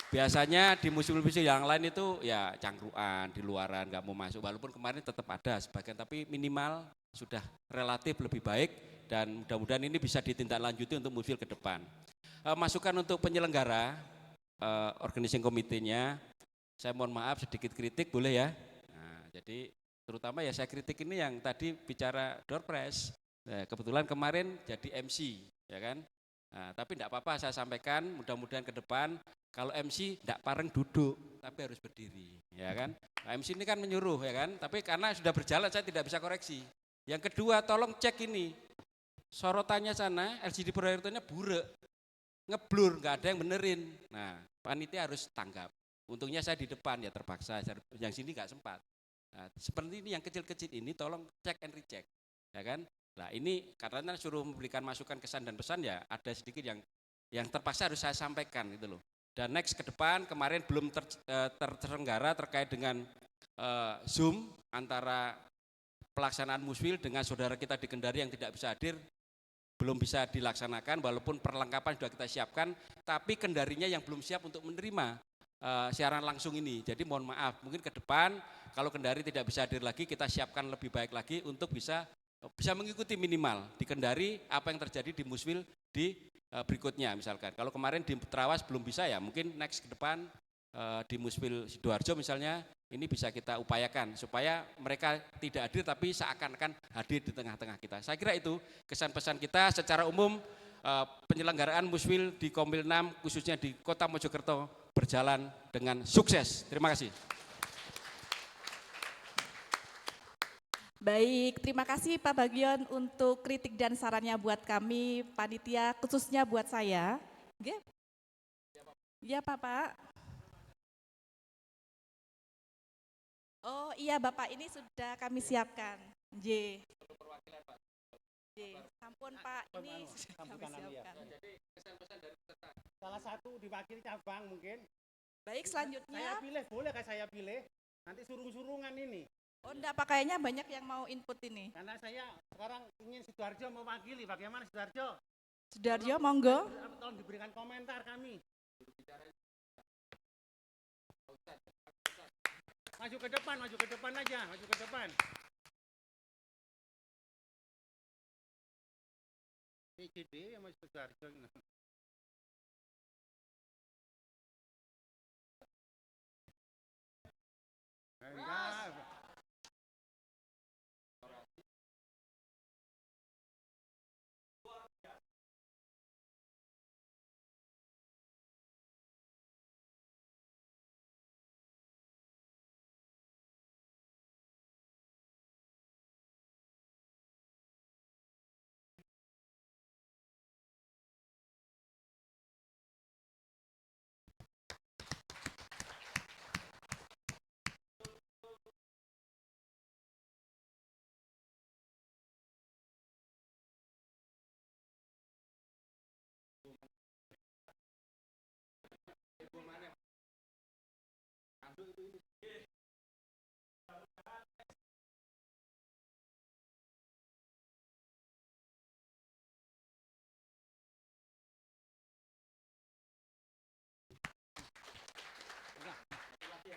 biasanya di museum-museum yang lain itu ya cangkruan, di luaran, nggak mau masuk. Walaupun kemarin tetap ada sebagian, tapi minimal sudah relatif lebih baik dan mudah-mudahan ini bisa ditindaklanjuti untuk museum ke depan. Masukan untuk penyelenggara, organizing komitenya, saya mohon maaf sedikit kritik boleh ya. Nah, jadi terutama ya saya kritik ini yang tadi bicara door prize. Nah, kebetulan kemarin jadi MC, ya kan. Nah, tapi tidak apa-apa saya sampaikan, mudah-mudahan ke depan kalau MC tidak pareng duduk, tapi harus berdiri, ya kan. Nah, MC ini kan menyuruh, ya kan. Tapi karena sudah berjalan saya tidak bisa koreksi. Yang kedua, tolong cek ini, sorotannya sana LCD proyektornya burek, ngeblur, nggak ada yang benerin. Nah, panitia harus tanggap. Untungnya saya di depan ya terpaksa, yang sini nggak sempat. Nah, seperti ini yang kecil-kecil ini tolong cek and recheck, ya kan. Nah ini karena suruh memberikan masukan kesan dan pesan ya ada sedikit yang terpaksa harus saya sampaikan gitu loh. Dan next ke depan kemarin belum terselenggara terkait dengan Zoom antara pelaksanaan muswil dengan saudara kita di Kendari yang tidak bisa hadir, belum bisa dilaksanakan walaupun perlengkapan sudah kita siapkan, tapi Kendarinya yang belum siap untuk menerima siaran langsung ini. Jadi mohon maaf, mungkin ke depan kalau Kendari tidak bisa hadir lagi kita siapkan lebih baik lagi untuk bisa bisa mengikuti minimal di Kendari apa yang terjadi di Muswil di berikutnya misalkan. Kalau kemarin di Trawas belum bisa ya, mungkin next ke depan di Muswil Sidoarjo misalnya ini bisa kita upayakan supaya mereka tidak hadir tapi seakan-akan hadir di tengah-tengah kita. Saya kira itu kesan pesan kita secara umum penyelenggaraan Muswil di Komil 6 khususnya di Kota Mojokerto berjalan dengan sukses. Terima kasih. Baik, terima kasih Pak Bagion untuk kritik dan sarannya buat kami, panitia, khususnya buat saya. Oke? Ya Pak. Oh iya Bapak, ini sudah kami siapkan. J. Sampun Pak, ini sudah kami siapkan. Salah satu diwakili cabang mungkin. Baik, selanjutnya. Saya pilih, boleh kan saya pilih? Nanti surung-surungan ini. Oh enggak Pak, kayaknya banyak yang mau input ini. Karena saya sekarang ingin Sidoarjo mewakili. Bagaimana Sidoarjo? Sudarjo, monggo. Tolong diberikan komentar kami. Maju ke depan aja, maju ke depan. PCD yang masuk Sidoarjo. Enggak.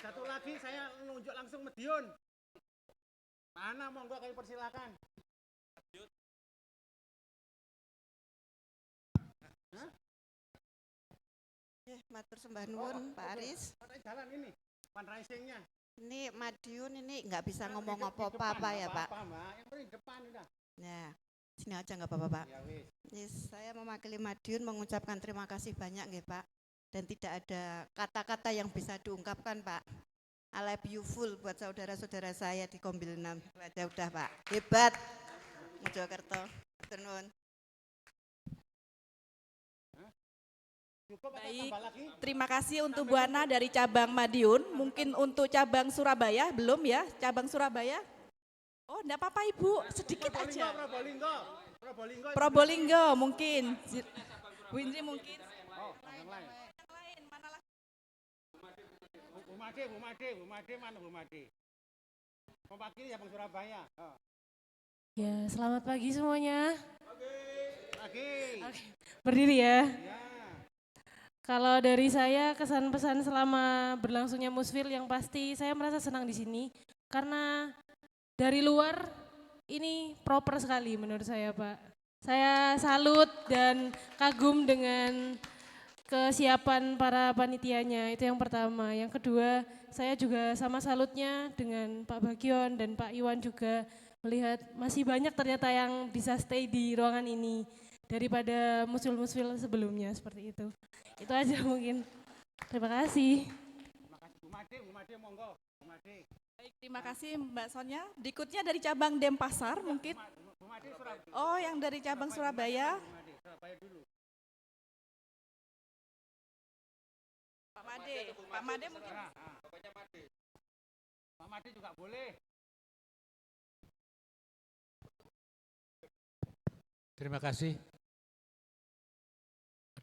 Satu lagi saya nunjuk langsung Medion. Mana monggo kami persilakan. Matur sembah nuwun Pak Aris. Jalan ini, fundraising-nya. Ini Madiun ini nggak bisa ngomong apa-apa ya Pak. Yang penting depan udah. Ya, sini aja nggak apa-apa Pak. Ya wis. Yes, saya mewakili Madiun mengucapkan terima kasih banyak nggih Pak. Dan tidak ada kata-kata yang bisa diungkapkan Pak. I love you full buat saudara-saudara saya di Kombil 6. Udah Pak, hebat. Mojokerto, matur nuwun. Baik, terima kasih untuk Bu Ana dari cabang Madiun. Mungkin untuk cabang Surabaya, belum ya? Cabang Surabaya? Oh, enggak apa-apa Ibu, sedikit aja. Probolinggo mungkin. Bu Indri mungkin. Yang lain, mana lagi? Bu Made mana Bu Made? Mewakili ya Bang Surabaya. Ya, selamat pagi semuanya. Pagi. Berdiri ya. Ya. Kalau dari saya kesan pesan selama berlangsungnya Musfil yang pasti saya merasa senang di sini karena dari luar ini proper sekali menurut saya Pak. Saya salut dan kagum dengan kesiapan para panitianya, itu yang pertama. Yang kedua, saya juga sama salutnya dengan Pak Bagion dan Pak Iwan juga melihat masih banyak ternyata yang bisa stay di ruangan ini daripada musfil-musfil sebelumnya seperti itu. Itu aja mungkin. Terima kasih. Terima kasih Bu Made monggo. Bu Made. Baik, terima kasih Mbak Sonia. Berikutnya dari cabang Denpasar mungkin. Bu Made Surabaya. Oh, yang dari cabang Surabaya. Surabaya dulu. Pak Made mungkin. Pak Made juga boleh. Terima kasih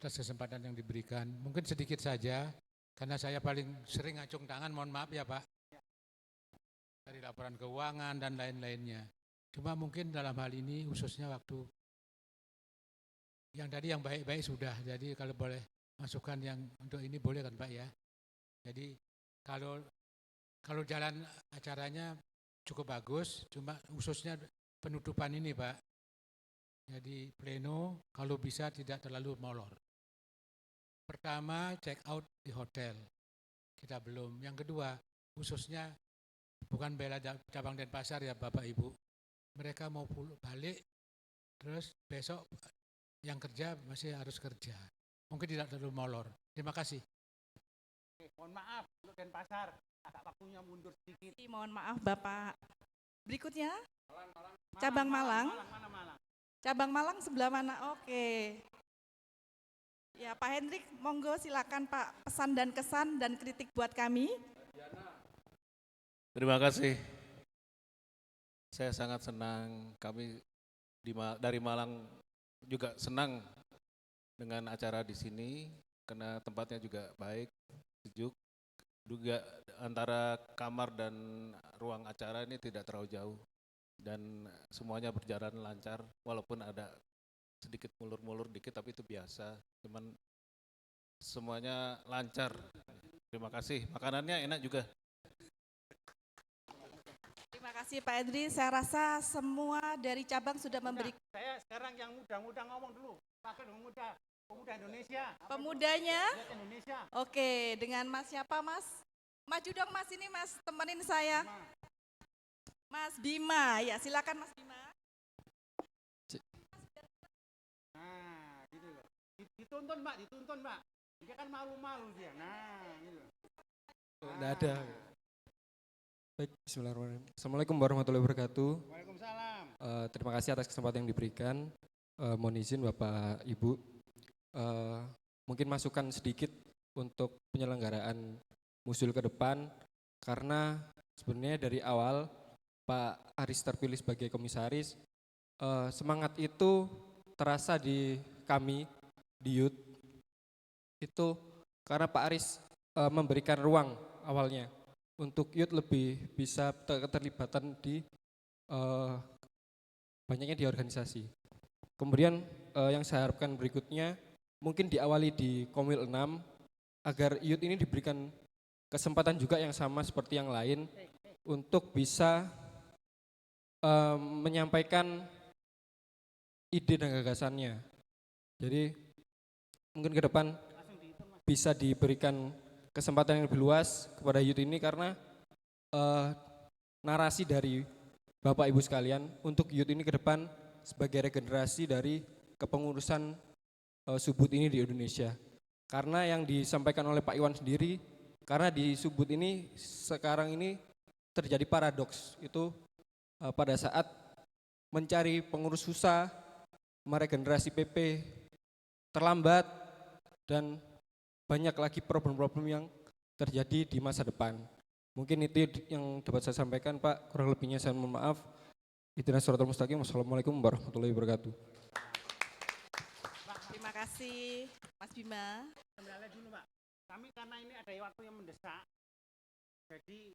atas kesempatan yang diberikan. Mungkin sedikit saja, karena saya paling sering ngacung tangan, mohon maaf ya Pak, dari laporan keuangan dan lain-lainnya. Cuma mungkin dalam hal ini khususnya waktu yang tadi yang baik-baik sudah, jadi kalau boleh masukan yang untuk ini boleh kan Pak ya. Jadi kalau jalan acaranya cukup bagus, cuma khususnya penutupan ini Pak. Jadi pleno kalau bisa tidak terlalu molor. Pertama, check out di hotel. Kita belum. Yang kedua, khususnya bukan bela cabang Denpasar ya Bapak Ibu. Mereka mau balik, terus besok yang kerja masih harus kerja. Mungkin tidak terlalu molor. Terima kasih. Mohon maaf untuk Denpasar, agak waktunya mundur sedikit. Mohon maaf Bapak. Berikutnya, cabang Malang. Cabang Malang sebelah mana? Oke. Ya Pak Hendrik, monggo silakan Pak, pesan dan kesan dan kritik buat kami. Terima kasih. Saya sangat senang, kami dari Malang juga senang dengan acara di sini karena tempatnya juga baik, sejuk. Juga antara kamar dan ruang acara ini tidak terlalu jauh dan semuanya berjalan lancar walaupun ada sedikit mulur-mulur dikit tapi itu biasa, cuman semuanya lancar. Terima kasih, makanannya enak juga. Terima kasih Pak Edri, saya rasa semua dari cabang sudah memberi. Saya sekarang yang muda-muda ngomong dulu, pakai pemuda Indonesia. Pemudanya? Indonesia. Oke, dengan Mas siapa Mas? Maju dong Mas, ini Mas, temenin saya. Mas Bima, ya silakan Mas Bima. Nah, gitu loh. Dituntun Mbak. Dia kan malu-malu dia. Nah, gitu. Enggak ada. Baik, bismillahirrahmanirrahim. Assalamualaikum warahmatullahi wabarakatuh. Waalaikumsalam. Terima kasih atas kesempatan yang diberikan. Mohon izin Bapak Ibu, mungkin masukan sedikit untuk penyelenggaraan musul ke depan, karena sebenarnya dari awal Pak Aris terpilih sebagai komisaris, semangat itu terasa di kami, di youth, itu karena Pak Aris memberikan ruang awalnya untuk youth lebih bisa keterlibatan di banyaknya di organisasi. Kemudian yang saya harapkan berikutnya mungkin diawali di Komwil 6 agar youth ini diberikan kesempatan juga yang sama seperti yang lain untuk bisa menyampaikan ide dan gagasannya. Jadi mungkin ke depan bisa diberikan kesempatan yang lebih luas kepada youth ini karena narasi dari Bapak Ibu sekalian untuk youth ini ke depan sebagai regenerasi dari kepengurusan Subud ini di Indonesia. Karena yang disampaikan oleh Pak Iwan sendiri, karena di Subud ini sekarang ini terjadi paradoks, itu pada saat mencari pengurus susah, meregenerasi PP terlambat, dan banyak lagi problem-problem yang terjadi di masa depan. Mungkin itu yang dapat saya sampaikan Pak, kurang lebihnya saya mohon maaf. Ihdinas shiratal mustaqim. Wassalamualaikum warahmatullahi wabarakatuh. Terima kasih Mas Bima. Kembali dulu Mbak, kami karena ini ada waktu yang mendesak, jadi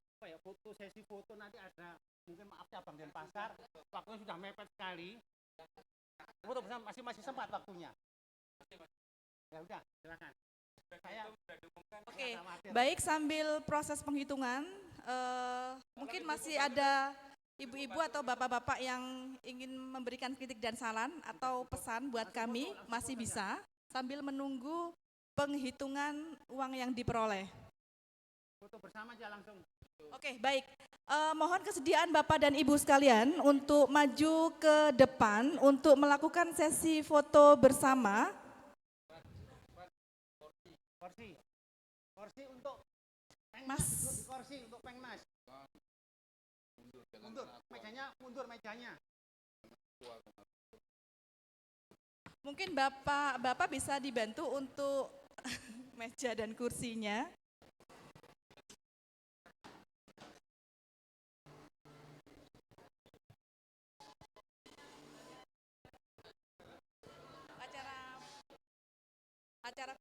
sesi foto nanti ada, mungkin maaf cabang Denpasar, waktunya sudah mepet sekali. Foto bersama masih sempat waktunya. Ya udah, silakan. Oke, baik, sambil proses penghitungan, mungkin masih ada ibu-ibu atau bapak-bapak yang ingin memberikan kritik dan saran atau pesan buat kami, masih bisa sambil menunggu penghitungan uang yang diperoleh. Foto bersama aja langsung. Oke, baik. Mohon kesediaan Bapak dan Ibu sekalian untuk maju ke depan untuk melakukan sesi foto bersama. Kursi untuk Mas. Kursi untuk Pengnas. Mundur mejanya. Mungkin Bapak bisa dibantu untuk meja dan kursinya. Acara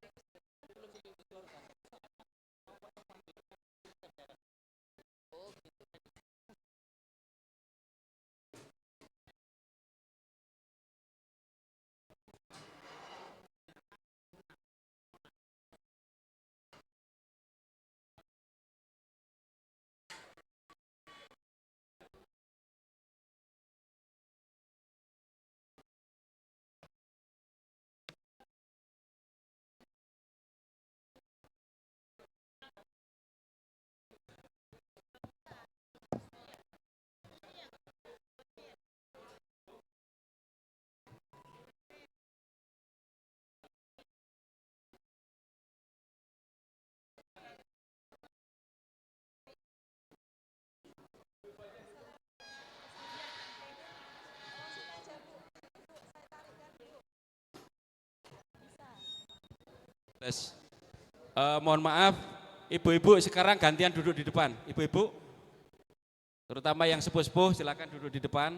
Mohon maaf, ibu-ibu sekarang gantian duduk di depan. Ibu-ibu, terutama yang sepuh-sepuh, silakan duduk di depan.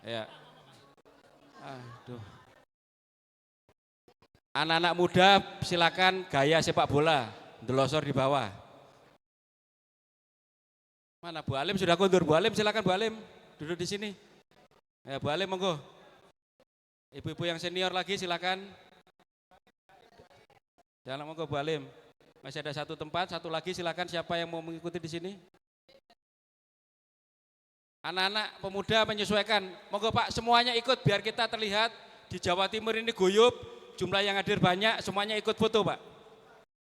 Ya. Aduh. Anak-anak muda silakan gaya sepak bola, delosor di bawah. Mana Bu Alim sudah kundur? Bu Alim silakan Bu Alim, duduk di sini. Ya Bu Alim monggo. Ibu-ibu yang senior lagi silakan. Jangan monggo Bu Alim. Masih ada satu tempat, satu lagi silakan siapa yang mau mengikuti di sini. Anak-anak pemuda menyesuaikan. Monggo Pak semuanya ikut biar kita terlihat di Jawa Timur ini guyup. Jumlah yang hadir banyak, semuanya ikut foto Pak.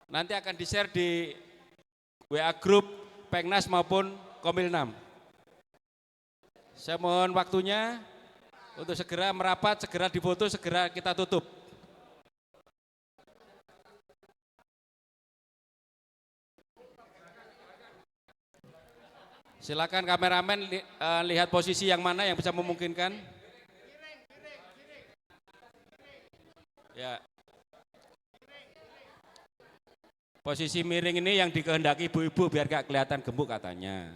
Nanti akan di-share di WA Group Pengnas maupun Komil 6. Saya mohon waktunya untuk segera merapat, segera difoto, segera kita tutup. Silakan kameramen lihat posisi yang mana yang bisa memungkinkan. Ya. Posisi miring ini yang dikehendaki ibu-ibu biar gak kelihatan gemuk katanya.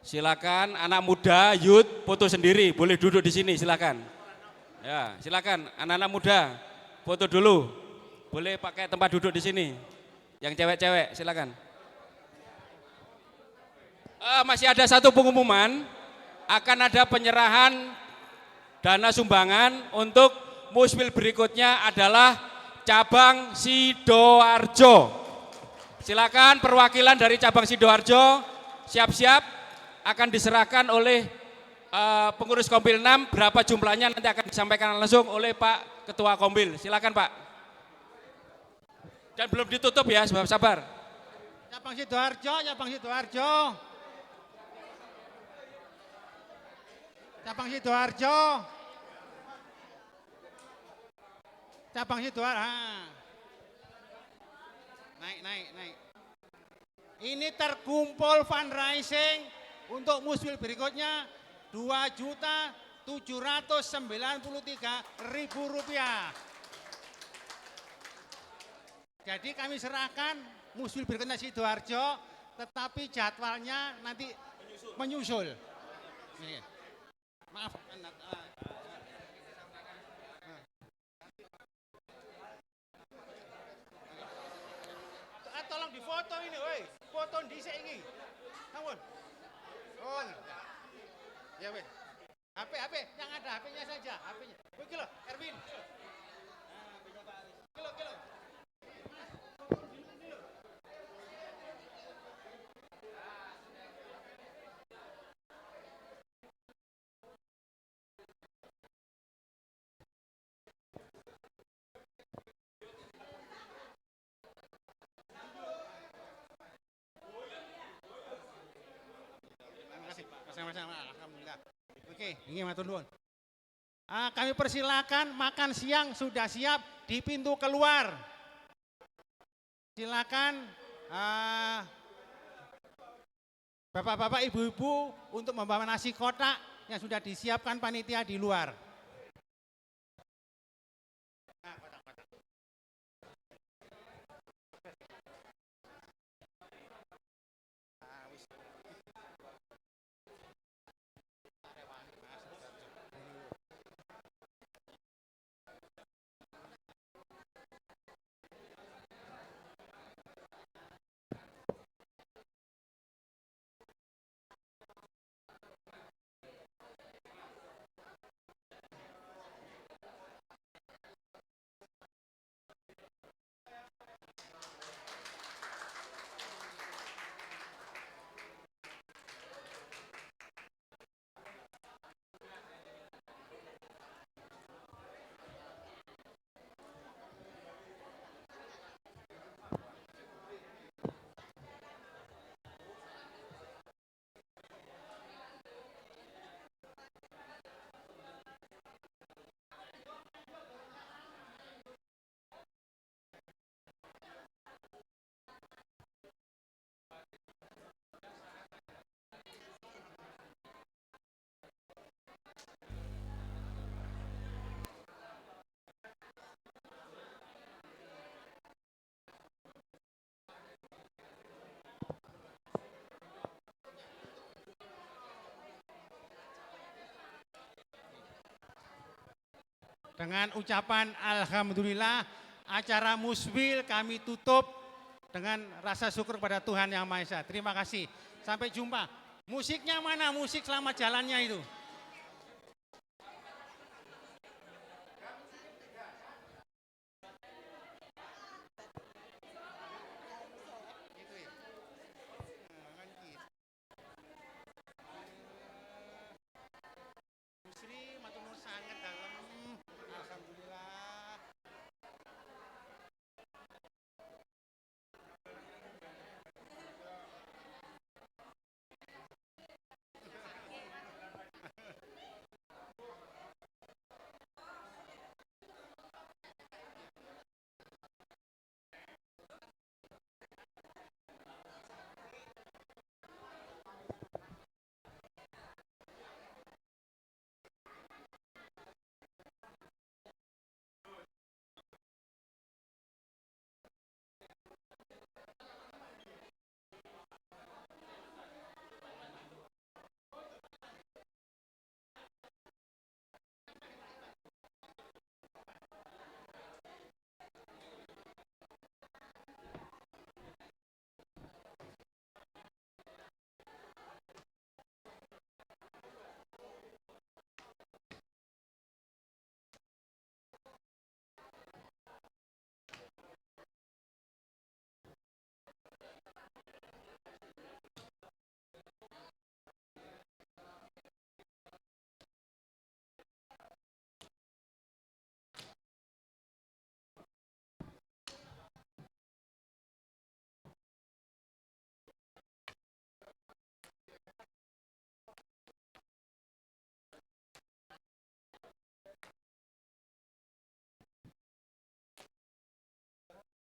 Silakan anak muda, youth, foto sendiri, boleh duduk di sini, silakan. Ya, silakan anak-anak muda, foto dulu, boleh pakai tempat duduk di sini. Yang cewek-cewek, silakan. Masih ada satu pengumuman, akan ada penyerahan dana sumbangan untuk musmil berikutnya adalah cabang Sidoarjo. Silakan perwakilan dari cabang Sidoarjo siap-siap. Akan diserahkan oleh pengurus Kombil 6, berapa jumlahnya nanti akan disampaikan langsung oleh Pak Ketua Kombil. Silakan Pak. Dan belum ditutup ya, sabar. Cabang Sidoarjo, Cabang Sidoarjo. Cabang Sidoarjo. Cabang Sidoarjo. Naik. Ini terkumpul fundraising untuk musmil berikutnya Rp2.793.000. Jadi kami serahkan musmil berikutnya Sidoarjo, tetapi jadwalnya nanti menyusul. Maaf. Tolong difoto ini, woi. Foto dhisik iki. Sampun. Oh. Ya weh. HP yang ada HP-nya saja, HP-nya. Wih kilo, Erwin. HP-nya Pak Aris. Kilo. sama-sama. Alhamdulillah. Oke, ini matur nuwun. Kami persilakan makan siang sudah siap di pintu keluar. Silakan bapak-bapak, ibu-ibu untuk membawa nasi kotak yang sudah disiapkan panitia di luar. Dengan ucapan alhamdulillah, acara Muswil kami tutup dengan rasa syukur kepada Tuhan Yang Maha Esa. Terima kasih. Sampai jumpa. Musiknya mana? Musik selamat jalannya itu.